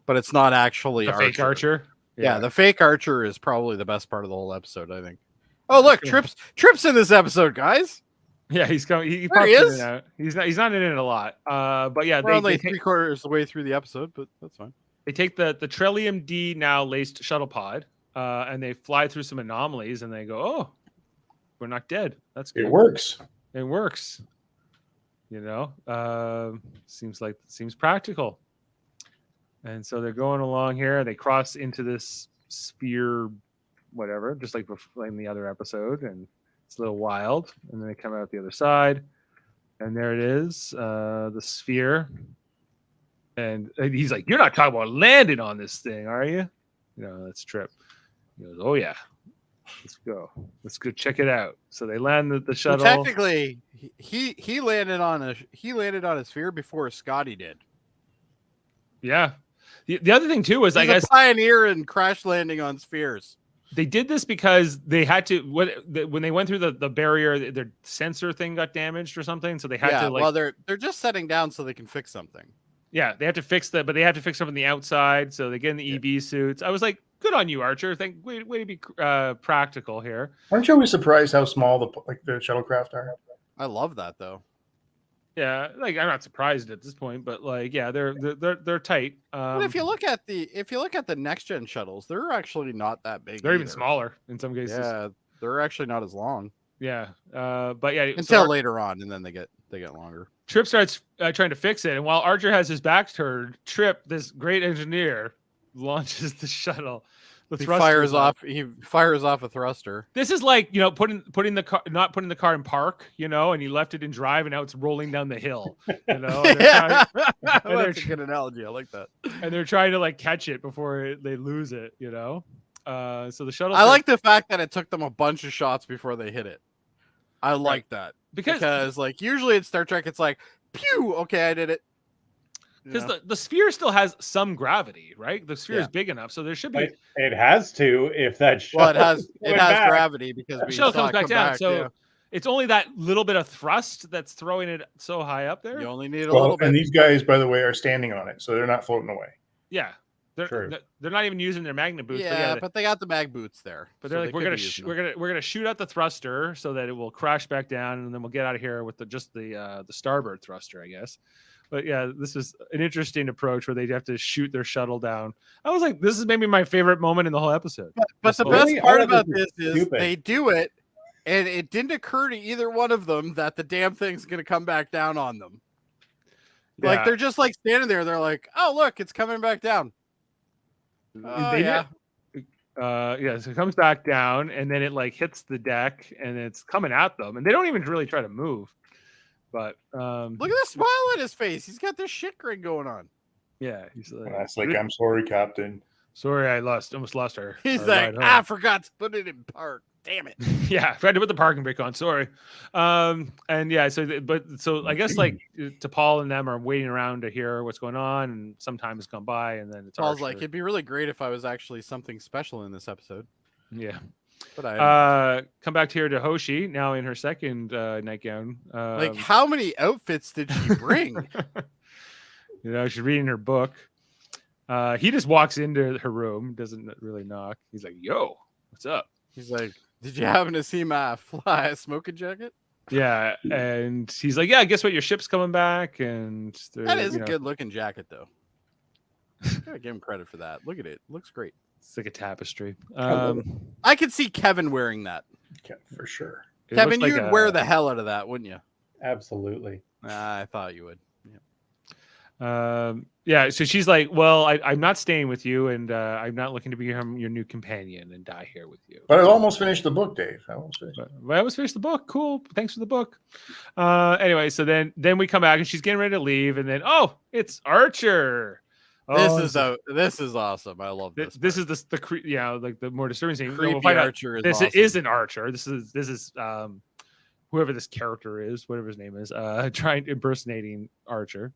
but it's not actually
the fake Archer.
Yeah, the fake Archer is probably the best part of the whole episode, I think. Oh, look, Trip's in this episode, guys.
Yeah, he's coming. He
is.
In and out. He's not in it a lot. But yeah,
we're only 3/4 of the way through the episode, but that's fine.
They take the Trillium D now laced shuttle pod, and they fly through some anomalies, and they go, "Oh, we're not dead. That's good.
It works.
It works." You know, seems practical. And so they're going along here. They cross into this sphere, whatever, just like in the other episode, and it's a little wild. And then they come out the other side, and there it is, the sphere. And he's like, "You're not talking about landing on this thing, are you?" That's Trip. He goes, "Oh yeah, let's go. Let's go check it out." So they land the shuttle.
Well, technically, he landed on a sphere before Scotty did.
Yeah. The other thing too was,
he's a pioneer in crash landing on spheres.
They did this because they had to when they went through the barrier, their sensor thing got damaged or something, so they had to
well, they're just setting down so they can fix something.
Yeah, they have to fix that, but they have to fix something on the outside, so they get in the EV suits. I was like, good on you, Archer. Way to be practical here.
Aren't you always surprised how small the shuttlecraft are?
I love that though.
Yeah, like I'm not surprised at this point, but like, yeah, they're tight.
But if you look at the next gen shuttles, they're actually not that big.
They're even smaller in some cases.
Yeah, they're actually not as long.
Yeah, but yeah,
until later on, and then they get longer.
Trip starts trying to fix it, and while Archer has his back turned, Trip, this great engineer, launches the shuttle.
He fires off a thruster.
This is like, not putting the car in park, and you left it in drive, and now it's rolling down the hill.
That's a good analogy. I like that.
And they're trying to like catch it before they lose it. So the shuttle.
I like the fact that it took them a bunch of shots before they hit it. I like that because like usually in Star Trek, it's like, pew, okay, I did it.
Because the sphere still has some gravity, right? The sphere is big enough, so there should be.
It has to if that.
Well, it has gravity because
the shuttle comes back down. So it's only that little bit of thrust that's throwing it so high up there.
You only need a little bit.
And these guys, by the way, are standing on it, so they're not floating away.
Yeah, they're not even using their magnet boots.
Yeah, but they got the mag boots there.
But they're like, we're gonna shoot out the thruster so that it will crash back down, and then we'll get out of here with just the starboard thruster, I guess. But yeah, this is an interesting approach where they have to shoot their shuttle down. I was like, this is maybe my favorite moment in the whole episode.
But the
Really?
best part
All of
about
this
this
is
is
stupid.
they do it, and it didn't occur to either one of them that the damn thing's going to come back down on them. Like,
Yeah.
they're just like standing there. They're like, oh, look, it's coming back down. Oh,
They
yeah.
yeah, so it comes back down and then it like hits the deck and it's coming at them and they don't even really try to move. But
Look at the smile on his face. He's got this shit grin going on.
yeah, he's like,
And that's like, I'm sorry, Captain.
sorry, I almost lost her.
He's
our
like,
ride
I
home."
forgot to put it in park. Damn it.
Yeah, I tried to put the parking brake on. Sorry. And yeah, so I guess like to Paul and them are waiting around to hear what's going on, and some time has gone by, and then it's
Paul's like,
Archer.
it'd be really great if I was actually something special in this episode.
Yeah.
But I
Come back here to Hoshi now in her second nightgown.
like, how many outfits did she bring?
You know, she's reading her book. He just walks into her room, doesn't really knock. He's like, "Yo, what's up?"
He's like, did you happen to see my fly smoking jacket?
Yeah, and he's like, "Yeah, guess what? Your ship's coming back." And
That is a good looking jacket, though. Gotta give him credit for that. Look at it. Looks great.
It's like a tapestry.
I could see Kevin wearing that.
Yeah, for sure.
It
Kevin,
looks like
you'd wear the hell out of that, wouldn't you?
Absolutely.
I thought you would.
Yeah, so she's like, "Well, I'm not staying with you, and I'm not looking to become your new companion and die here with you."
But I almost finished the book, Dave. I almost finished.
But I almost finished the book. Cool. Thanks for the book. Anyway, so then we come back and she's getting ready to leave, and then it's Archer.
This is awesome. I love this.
This is like the more disturbing thing.
Creepy
We'll find out
Archer is
this
awesome.
isn't Archer. This is whoever this character is, whatever his name is, impersonating Archer.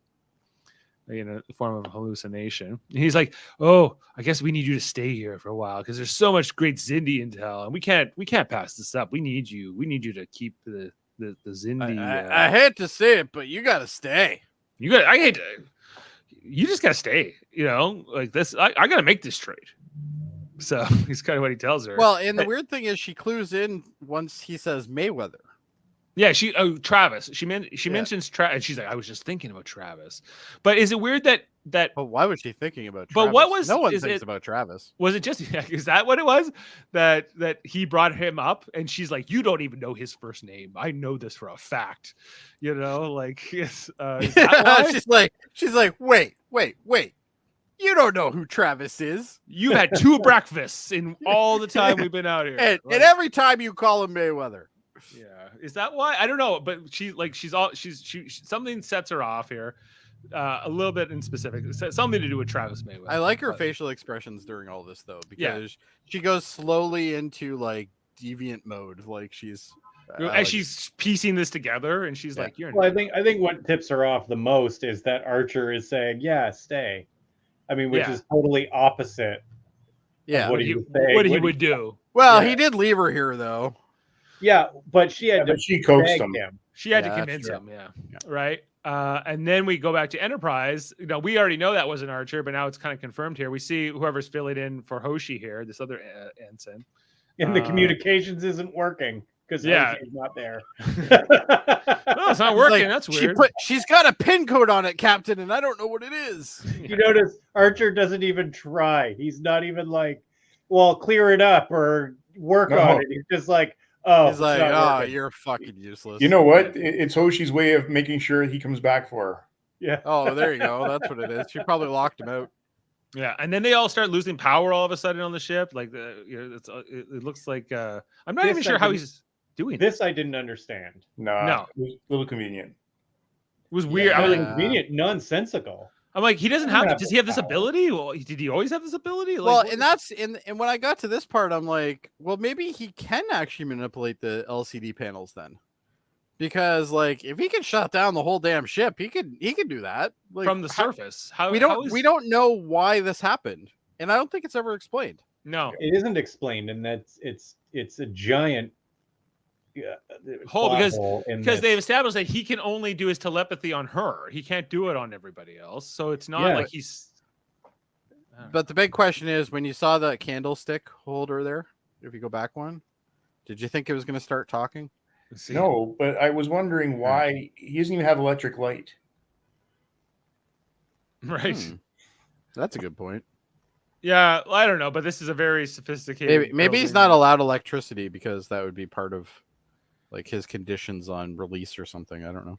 In a form of hallucination. And he's like, "Oh, I guess we need you to stay here for a while because there's so much great Zindi intel, and we can't pass this up. We need you. We need you to keep the Zindi."
I hate to say it, but you got to stay.
You just gotta stay. Like this. I gotta make this trade. So he's kind of what he tells her.
Well, and the weird thing is, she clues in once he says Mayweather.
Yeah, Travis. She mentions Travis, and she's like, "I was just thinking about Travis." But is it weird that?
But why was she thinking about Travis?
But what was?
No one thinks about Travis.
Was it just? Is that what it was? That he brought him up, and she's like, "You don't even know his first name. I know this for a fact." Like it's. Is that why?
she's like, wait. You don't know who Travis is.
You've had 2 breakfasts in all the time we've been out here,
and every time you call him Mayweather.
Yeah, is that why? I don't know, but she something sets her off here, a little bit in specific, something to do with Travis Mayweather.
I like her facial expressions during all this though, because she goes slowly into like deviant mode, like she's
she's piecing this together, and she's like, "You're."
Well, I think what tips her off the most is that Archer is saying, "Yeah, stay." I mean, which is totally opposite.
Yeah,
of what he
would do.
Well, he did leave her here though.
Yeah, but she had to.
She coaxed
beg
him.
She had to convince him. Yeah. Right. And then we go back to Enterprise. We already know that wasn't Archer, but now it's kind of confirmed here. We see whoever's filling in for Hoshi here, this other ensign.
And the communications isn't working because Hoshi's not there.
No, it's not working. That's weird.
She's got a pin code on it, Captain, and I don't know what it is.
You notice Archer doesn't even try. He's not even like, well, clear it up or work on it. He's just like, oh,
he's like, you're fucking useless.
You know what? It's Hoshi's way of making sure he comes back for her.
Yeah.
Oh, there you go. That's what it is. She probably locked him out.
Yeah, and then they all start losing power all of a sudden on the ship. Like it looks like I'm not even sure how he's doing
this. I didn't understand.
No, it was a little convenient.
It was weird.
I was like, convenient, nonsensical.
I'm like, he doesn't have. Does he have this ability? Well, did he always have this ability?
Well, and when I got to this part, I'm like, well, maybe he can actually manipulate the LCD panels then, because like if he can shut down the whole damn ship, he could do that
from the surface.
We don't know why this happened, and I don't think it's ever explained.
No,
it isn't explained, and that's it's a giant
hole because they've established that he can only do his telepathy on her. He can't do it on everybody else. So it's not like he's.
But the big question is, when you saw the candlestick holder there, if you go back one, did you think it was going to start talking?
No, but I was wondering why he doesn't even have electric light.
Right.
That's a good point.
Yeah, I don't know, but this is a very sophisticated.
Maybe he's not allowed electricity because that would be part of like his conditions on release or something. I don't know.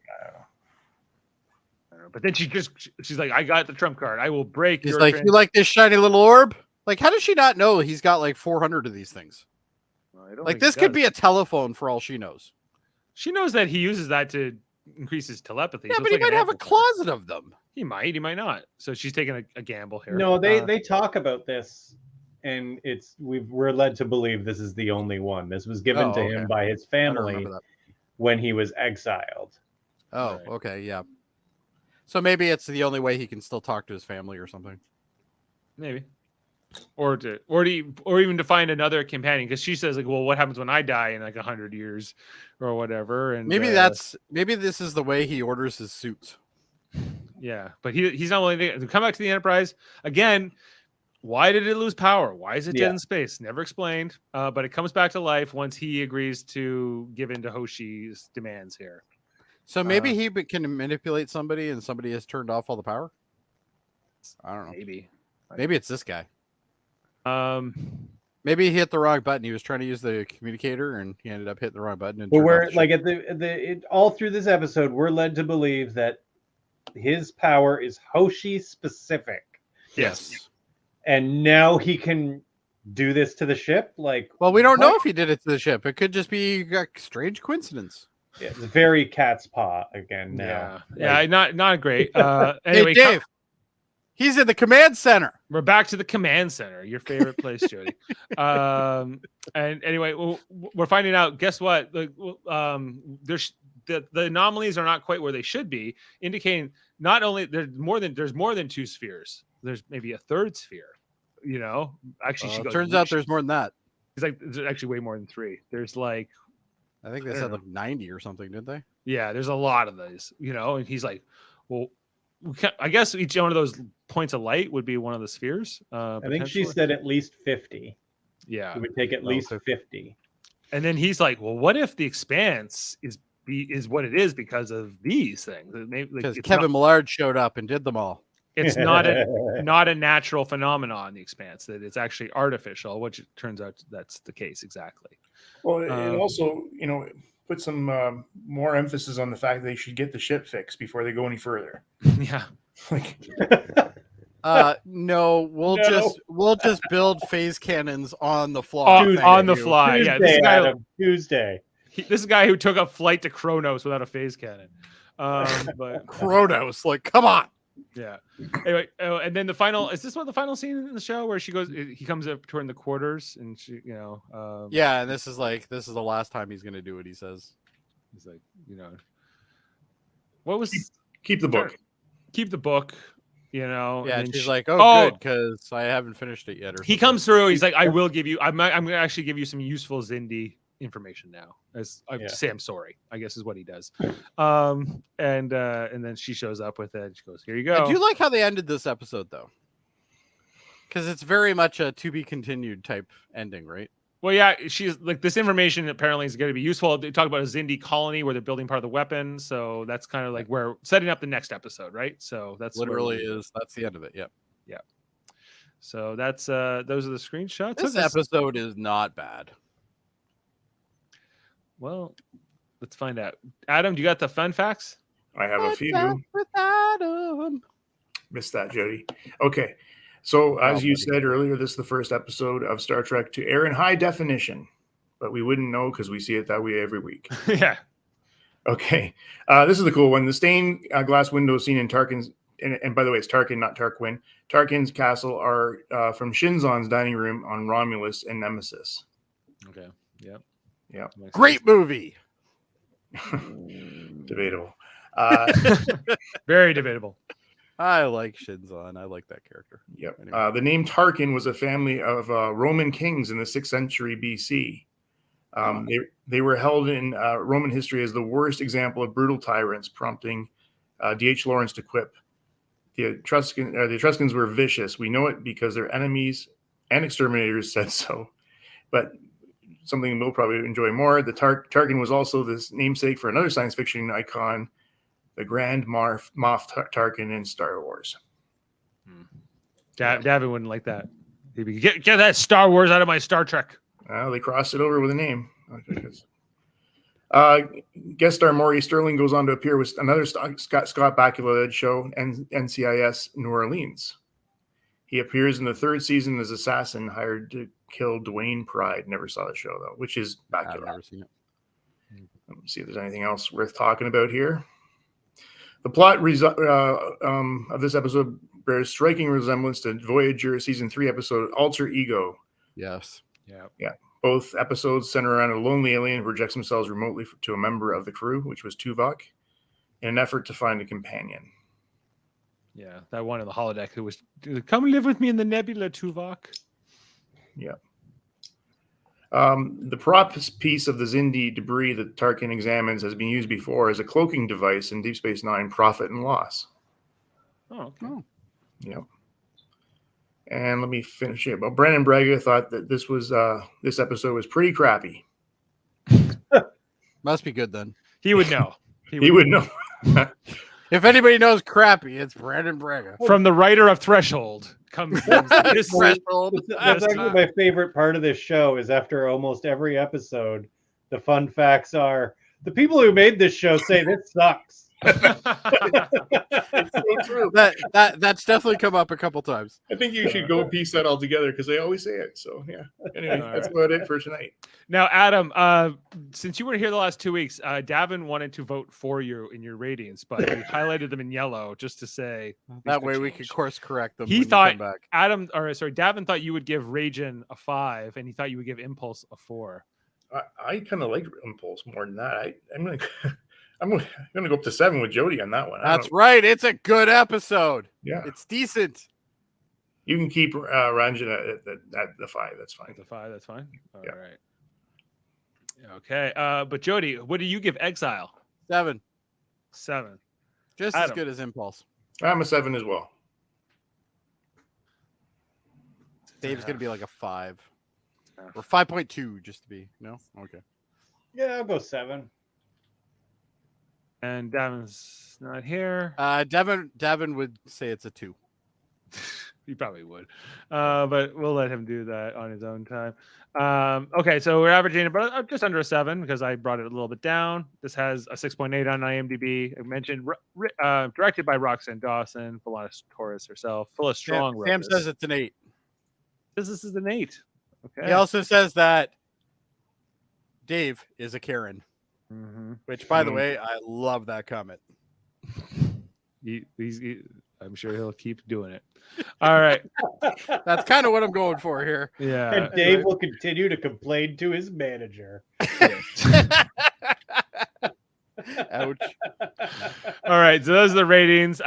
But then she's like, I got the trump card. I will break.
He's like, you like this shiny little orb? Like, how does she not know he's got like 400 of these things? Like, this could be a telephone for all she knows.
She knows that he uses that to increase his telepathy.
Yeah,
so
but he might have a closet of them.
He might not. So she's taking a gamble here.
No, they talk about this, and we're led to believe this is the only one. This was given to him by his family when he was exiled.
Oh, right. Okay, yeah. So maybe it's the only way he can still talk to his family or something.
Maybe. Or even to find another companion, because she says like, well, what happens when I die in like 100 years or whatever? And
maybe maybe this is the way he orders his suits.
Yeah, but he's not willing to come back to the Enterprise again. Why did it lose power? Why is it dead in space? Never explained. But it comes back to life once he agrees to give in to Hoshi's demands here.
So maybe he can manipulate somebody, and somebody has turned off all the power. I don't know. Maybe it's this guy. Maybe he hit the wrong button. He was trying to use the communicator, and he ended up hitting the wrong button. And
but we're like all through this episode, we're led to believe that his power is Hoshi specific.
Yes.
And now he can do this to the ship. Like,
well, we don't know if he did it to the ship. It could just be a strange coincidence.
Yeah, it's very cat's paw again now.
Yeah, not great. Anyway,
hey, Dave. He's in the command center.
We're back to the command center, your favorite place, Jody. And anyway, we're finding out. Guess what? There's the anomalies are not quite where they should be, indicating not only there's more than two spheres. There's maybe a third sphere. You know, actually, she goes.
Turns out there's more than that.
He's like, there's actually way more than three. There's like,
I think they said like 90 or something, didn't they?
Yeah, there's a lot of those. You know, and he's like, well. I guess each one of those points of light would be one of the spheres.
I think she said at least 50.
Yeah,
it would take at least 50.
And then he's like, "Well, what if the Expanse is what it is because of these things?
Because Kevin Millard showed up and did them all.
It's not a natural phenomenon. The Expanse, that it's actually artificial, which it turns out that's the case exactly.
Well, it also, put some more emphasis on the fact that they should get the ship fixed before they go any further.
Yeah.
No, we'll just build phase cannons on the fly.
On the fly.
Tuesday,
yeah. This guy,
Tuesday.
This is a guy who took a flight to Kronos without a phase cannon. But
Kronos, like, come on.
Yeah. Anyway, and then the final is this one the final scene in the show where he comes up toward the quarters and she,
yeah, and this is the last time he's gonna do what he says.
He's like, what was
keep the book.
Keep the book,
Yeah, and she's like, good, because I haven't finished it yet. Or
he comes through. He's like, I will give you. I'm gonna actually give you some useful Xindi information now. As I say, I'm sorry, I guess is what he does. And then she shows up with it. And she goes, "Here you go."
I do like how they ended this episode though, because it's very much a to be continued type ending, right?
Well, yeah, she's like, this information apparently is going to be useful. They talk about a Xindi colony where they're building part of the weapon, so that's kind of like where setting up the next episode, right? So that's
literally that's the end of it. Yep.
Yeah. So that's those are the screenshots.
This episode is not bad.
Well, let's find out. Adam, do you got the fun facts?
I have a few. Missed that, Jody. Okay. So, as you said earlier, this is the first episode of Star Trek to air in high definition, but we wouldn't know because we see it that way every week.
Yeah.
Okay. This is the cool one. The stained glass windows seen in Tarkin's, and by the way, it's Tarkin, not Tarquin. Tarkin's castle are from Shinzon's dining room on Romulus and Nemesis.
Okay. Yep.
Yeah.
Great movie.
Debatable.
Very debatable.
I like Shinzon. I like that character.
Yep.
Anyway.
The name Tarkin was a family of Roman kings in the 6th century BC. They were held in Roman history as the worst example of brutal tyrants, prompting D.H. Lawrence to quip. The Etruscans were vicious. We know it because their enemies and exterminators said so. But something we'll probably enjoy more, the Tarkin was also this namesake for another science fiction icon, the Grand Moff Tarkin in Star Wars.
Davan wouldn't like that. He'd be, get that Star Wars out of my Star Trek.
They crossed it over with a name. Okay, guest star Maury Sterling goes on to appear with another Scott Bakula-led show, NCIS New Orleans. He appears in the 3rd season as assassin hired to kill Dwayne Pride. Never saw the show though, which is Bakula.
I've never seen it.
Let me see if there's anything else worth talking about here. The plot of this episode bears striking resemblance to Voyager season 3 episode Alter Ego.
Yes.
Yeah. Both episodes center around a lonely alien who projects themselves remotely to a member of the crew, which was Tuvok, in an effort to find a companion.
Yeah, that one in the holodeck who was, come live with me in the nebula, Tuvok.
Yeah. The prop piece of the Xindi debris that Tarkin examines has been used before as a cloaking device in Deep Space Nine Profit and Loss.
Oh, okay.
Yeah. And let me finish it. But Brandon Braga thought that this episode was pretty crappy.
Must be good then.
He would know.
He would know.
If anybody knows crappy, it's Brandon Braga.
From the writer of Threshold comes this
Threshold.
That's actually my favorite part of this show is after almost every episode, the fun facts are the people who made this show say this sucks.
It's so true.
That's definitely come up a couple times.
I think you should go piece that all together because they always say it. So yeah. Anyway, that's about it for tonight.
Now, Adam, since you were here the last 2 weeks, Davan wanted to vote for you in your ratings, but we highlighted them in yellow just to say
that way we could course correct them.
He
when
thought
you come back.
Davan thought you would give Ragin a 5, and he thought you would give Impulse a 4.
I kind of like Impulse more than that. I'm gonna go up to 7 with Jody on that one.
That's right. It's a good episode.
Yeah,
it's decent.
You can keep Ranjan at the 5. That's fine.
The 5. That's fine. All
Yeah.
right. Okay. But Jody, what do you give Exile?
7.
7.
Just
Adam.
as good as Impulse.
I'm a 7 as well.
Dave's gonna be like a 5 or 5.2, just to be okay.
Yeah, I'll go 7.
And Davin's not here.
Davan would say it's a 2.
He probably would, but we'll let him do that on his own time. Okay, so we're averaging about just under a 7 because I brought it a little bit down. This has a 6.8 on IMDb. I mentioned directed by Roxanne Dawson, Phyllis Torres herself, full of strong.
Sam says it's an 8.
This is an 8. Okay.
He also says that Dave is a Karen.
Mm-hmm.
Which, by the way, I love that comment.
I'm sure he'll keep doing it. All right.
That's kind of what I'm going for here.
Yeah.
And Dave will continue to complain to his manager.
Ouch.
All right. So those are the ratings.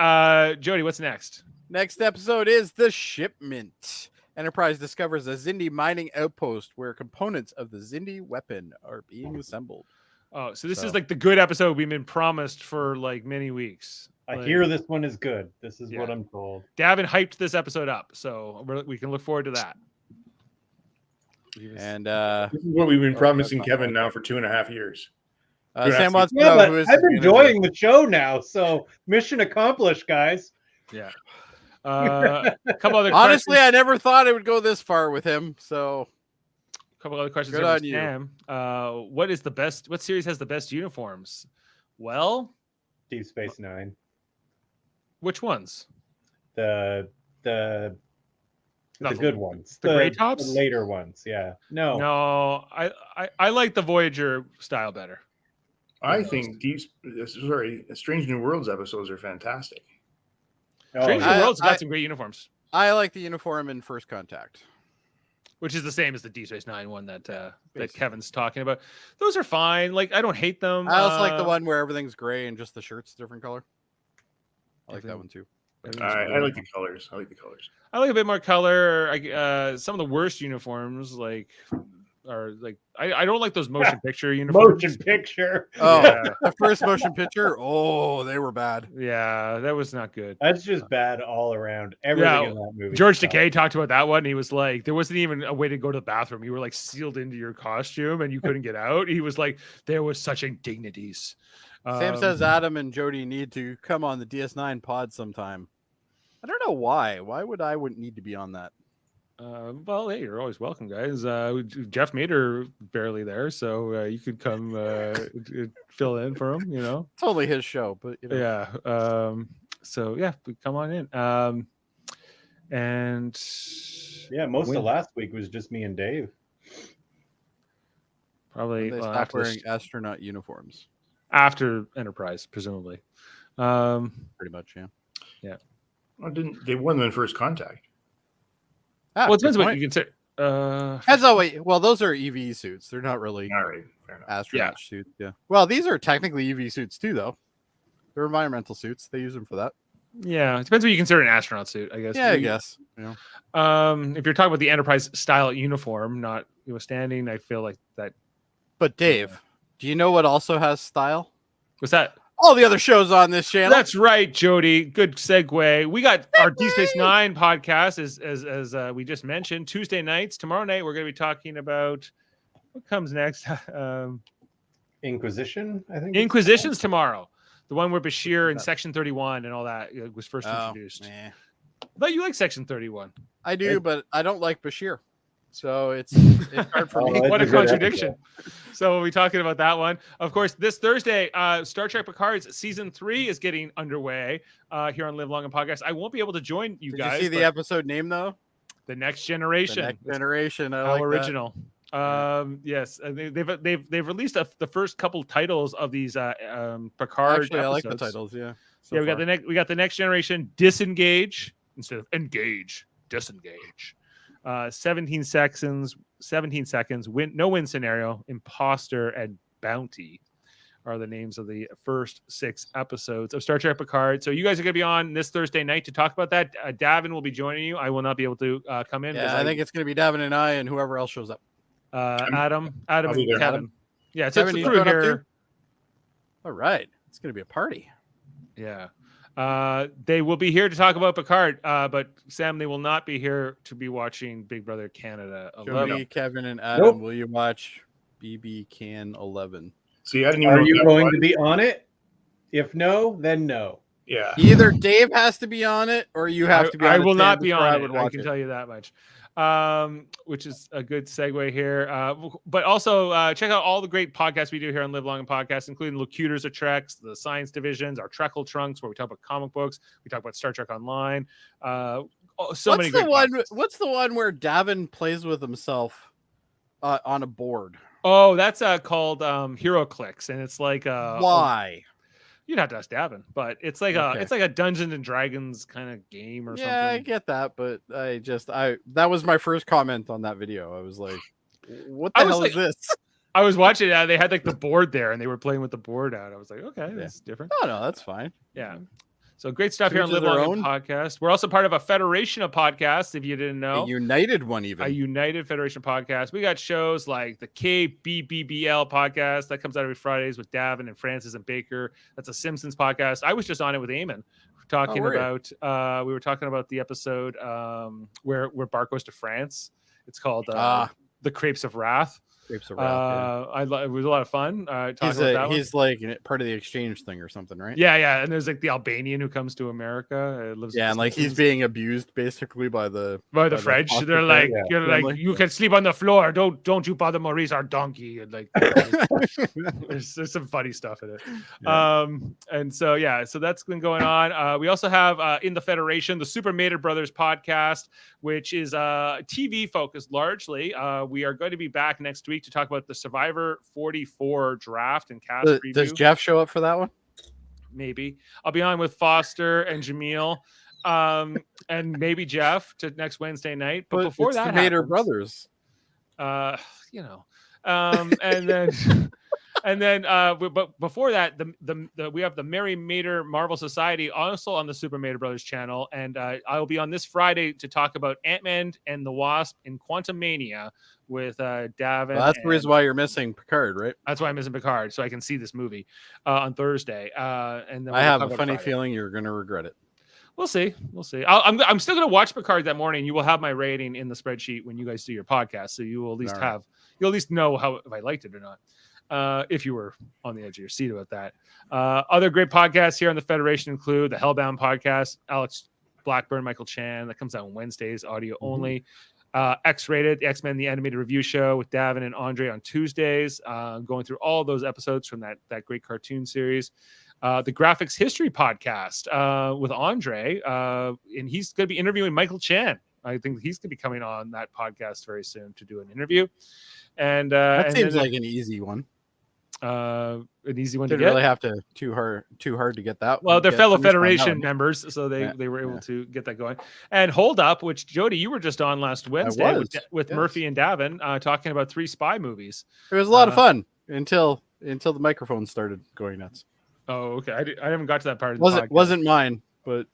Jody, what's next?
Next episode is The Shipment. Enterprise discovers a Xindi mining outpost where components of the Xindi weapon are being assembled.
Oh, so this is like the good episode we've been promised for like many weeks.
I hear this one is good. This is what I'm told.
Davin hyped this episode up, so we can look forward to that.
And
this is what we've been promising Kevin now for 2.5 years.
Sam wants to
yeah,
know
but
who is
I'm enjoying the show now, so mission accomplished, guys.
Yeah. A couple other
honestly,
questions.
I never thought it would go this far with him. So,
a couple other questions.
Good on you.
Sam. What series has the best uniforms? Well,
Deep Space Nine.
Which ones?
The good ones.
The gray tops?
The later ones, yeah. No.
I like the Voyager style better.
I think Strange New Worlds episodes are fantastic.
Strange New Worlds got some great uniforms.
I like the uniform in First Contact,
which is the same as the Deep Space Nine one that Kevin's talking about. Those are fine. Like, I don't hate them.
I also like the one where everything's gray and just the shirt's a different color. I like that one too.
I like the colors.
I like a bit more color. Some of the worst uniforms, are like I don't like those motion picture uniforms.
Motion picture.
Oh, yeah. The first motion picture. Oh, they were bad.
Yeah, that was not good.
That's just bad all around. Everything in that movie.
George Takei talked about that one. And he was like, there wasn't even a way to go to the bathroom. You were like sealed into your costume and you couldn't get out. He was like, there was such indignities.
Sam says Adam and Jody need to come on the DS9 pod sometime. I don't don't know why. Why would I wouldn't need to be on that?
Well, hey, you're always welcome, guys. Jeff Mader barely there, so you could come fill in for him.
Totally his show, but
Yeah. So yeah, come on in. And
yeah, most of last week was just me and Dave.
Probably
they stopped wearing astronaut uniforms
after Enterprise, presumably.
Pretty much, yeah.
Yeah.
Well, didn't they won them in First Contact?
Well, it depends what you consider.
Well, those are EV suits. They're not really
All right, fair enough.
astronaut suits. Yeah. Well, these are technically EV suits too, though. They're environmental suits. They use them for that.
Yeah, it depends what you consider an astronaut suit, I guess.
Yeah, I guess. Yeah.
If you're talking about the Enterprise style uniform, not standing, I feel like that.
But Dave, do you know what also has style?
What's that?
All the other shows on this channel.
That's right, Jody. Good segue. We got our Deep Space Nine podcast, as we just mentioned, Tuesday nights. Tomorrow night, we're going to be talking about what comes next.
Inquisition, I think.
Inquisition's tomorrow. The one where Bashir and Section 31 and all that was first introduced. But you like Section 31.
I do, but I don't like Bashir. So it's hard for me.
What a contradiction. So we'll be talking about that one. Of course, this Thursday, Star Trek Picard's Season 3 is getting underway here on Live Long and Podcast. I won't be able to join you guys.
Did you see the episode name, though?
The Next Generation.
The Next Generation.
How like original. Yes, they've released the first couple titles of these Picard
Actually,
episodes.
I like the titles, yeah.
We got the Next Generation, Disengage instead of Engage, Disengage. 17 seconds, no win scenario, Imposter, and Bounty are the names of the first 6 episodes of Star Trek Picard. So you guys are going to be on this Thursday night to talk about that. Davin will be joining you. I will not be able to come in.
Yeah, I think it's going to be Davin and I and whoever else shows up.
Adam and Kevin.
Adam.
Yeah, it's
Kevin,
the crew here.
All right. It's going to be a party.
Yeah. They will be here to talk about Picard, but Sam, they will not be here to be watching Big Brother Canada 11.
Jody, Kevin, and Adam, will you watch BB Can 11?
See, I didn't even
Are you going to be on it? If no, then no.
Yeah.
Either Dave has to be on it, or you have to be on it.
I will not be on it. I can
it.
tell you that much. Which is a good segue here. But also check out all the great podcasts we do here on Live Long and Podcast, including Locutors of Treks, the Science Divisions, our Treckle Trunks, where we talk about comic books. We talk about Star Trek Online. What's
the one where Davan plays with himself on a board?
Oh, that's called Hero Clicks, and it's like
why?
You'd have to ask Davan, but it's like a Dungeons and Dragons kind of game or something.
Yeah, I get that, but that was my first comment on that video. I was like, what the hell is this?
I was watching it. They had like the board there, and they were playing with the board out. I was like, okay, that's different.
Oh no, that's fine.
Yeah. So great stuff here on Live Long Podcast. We're also part of a federation of podcasts, if you didn't know.
A united one, even.
A united federation podcast. We got shows like the KBBBL podcast that comes out every Fridays with Davan and Francis and Baker. That's a Simpsons podcast. I was just on it with Eamon. We were talking about the episode where Bart goes to France. It's called The Crepes of Wrath.
It was
a lot of fun.
He's like part of the exchange thing or something, right?
Yeah. And there's like the Albanian who comes to America.
And like he's being abused basically by the
French. They're like, you can sleep on the floor. Don't you bother Maurice, our donkey. And like, there's some funny stuff in it. Yeah. So that's been going on. We also have in the Federation the Super Mater Brothers podcast, which is TV focused largely. We are going to be back next week to talk about the Survivor 44 draft and cast preview.
Does Jeff show up for that one?
Maybe. I'll be on with Foster and Jaemeel, and maybe Jeff to next Wednesday night. But before
it's
that,
the Mater Brothers.
And then, but before that, we have the Mary Mater Marvel Society also on the Super Mater Brothers channel, and I'll be on this Friday to talk about Ant-Man and the Wasp in Quantum Mania with Davan.
Well, that's the reason why you're missing Picard, right?
That's why I'm missing Picard, so I can see this movie on Thursday. And then
I have a funny feeling you're going to regret it.
We'll see. I'm still going to watch Picard that morning. You will have my rating in the spreadsheet when you guys do your podcast, so you will you'll at least know if I liked it or not. If you were on the edge of your seat about that. Other great podcasts here on the Federation include the Hellbound podcast. Alex Blackburn, Michael Chan. That comes out on Wednesdays, audio only. X-Rated, the X-Men, the animated review show with Davan and Andre on Tuesdays, going through all those episodes from that great cartoon series. The Graphics History podcast with Andre, and he's going to be interviewing Michael Chan. I think he's going to be coming on that podcast very soon to do an interview. And
that seems like an easy one.
An easy one
Didn't
to get.
really have to too hard to get that.
Well, they're
get
fellow
understand that
Federation
one.
members, so they were able to get that going. And Hold Up, which Jody, you were just on last Wednesday with
yes.
Murphy and Davan, talking about 3 spy movies.
It was a lot of fun until the microphone started going nuts.
Oh, okay. I haven't got to that part of the podcast.
Wasn't mine, but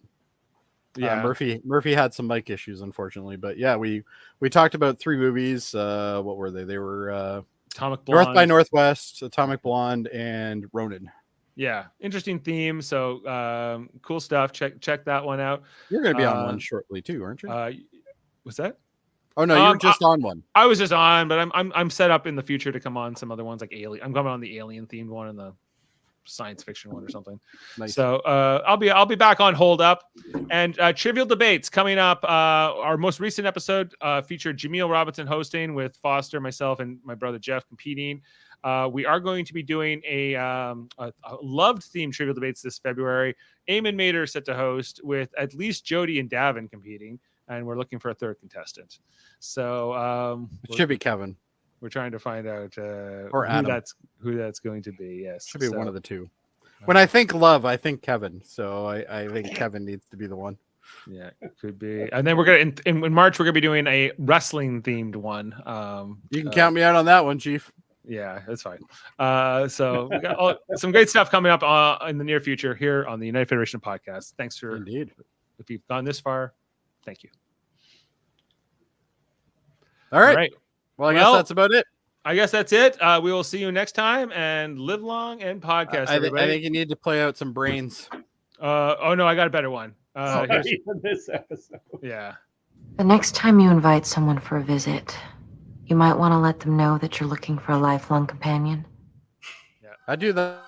yeah,
Murphy had some mic issues, unfortunately. But yeah, we talked about 3 movies. What were they? They were
Atomic Blonde,
North by Northwest, Atomic Blonde, and Ronin.
Yeah, interesting theme. So cool stuff. Check that one out.
You're going to be on one shortly too, aren't you?
What's that?
Oh no, you were just on one.
I was just on, but I'm set up in the future to come on some other ones like Alien. I'm coming on the Alien themed one and the science fiction one or something.
Nice.
So I'll be back on Hold Up, and Trivial Debates coming up. Our most recent episode featured Jaemeel Robinson hosting with Foster, myself, and my brother Jeff competing. We are going to be doing a loved themed Trivial Debates this February. Eamon Mater set to host with at least Jody and Davan competing, and we're looking for a 3rd contestant. So
It should be Kevin.
we're trying to find out
Or Adam.
who that's going to be. Yes,
Should be one of the two. When I think love, I think Kevin. So I think Kevin needs to be the one.
Yeah, it could be. And then we're gonna in March we're gonna be doing a wrestling themed one.
You can count me out on that one, Chief.
Yeah, that's fine. So we got some great stuff coming up in the near future here on the United Federation podcast. Thanks for
Indeed.
if you've gone this far. Thank you.
All right. Well, I guess that's about it.
I guess that's it. We will see you next time, and live long and podcast.
I think you need to play out some brains.
Oh no, I got a better one.
This episode.
Yeah.
The next time you invite someone for a visit, you might want to let them know that you're looking for a lifelong companion.
I do that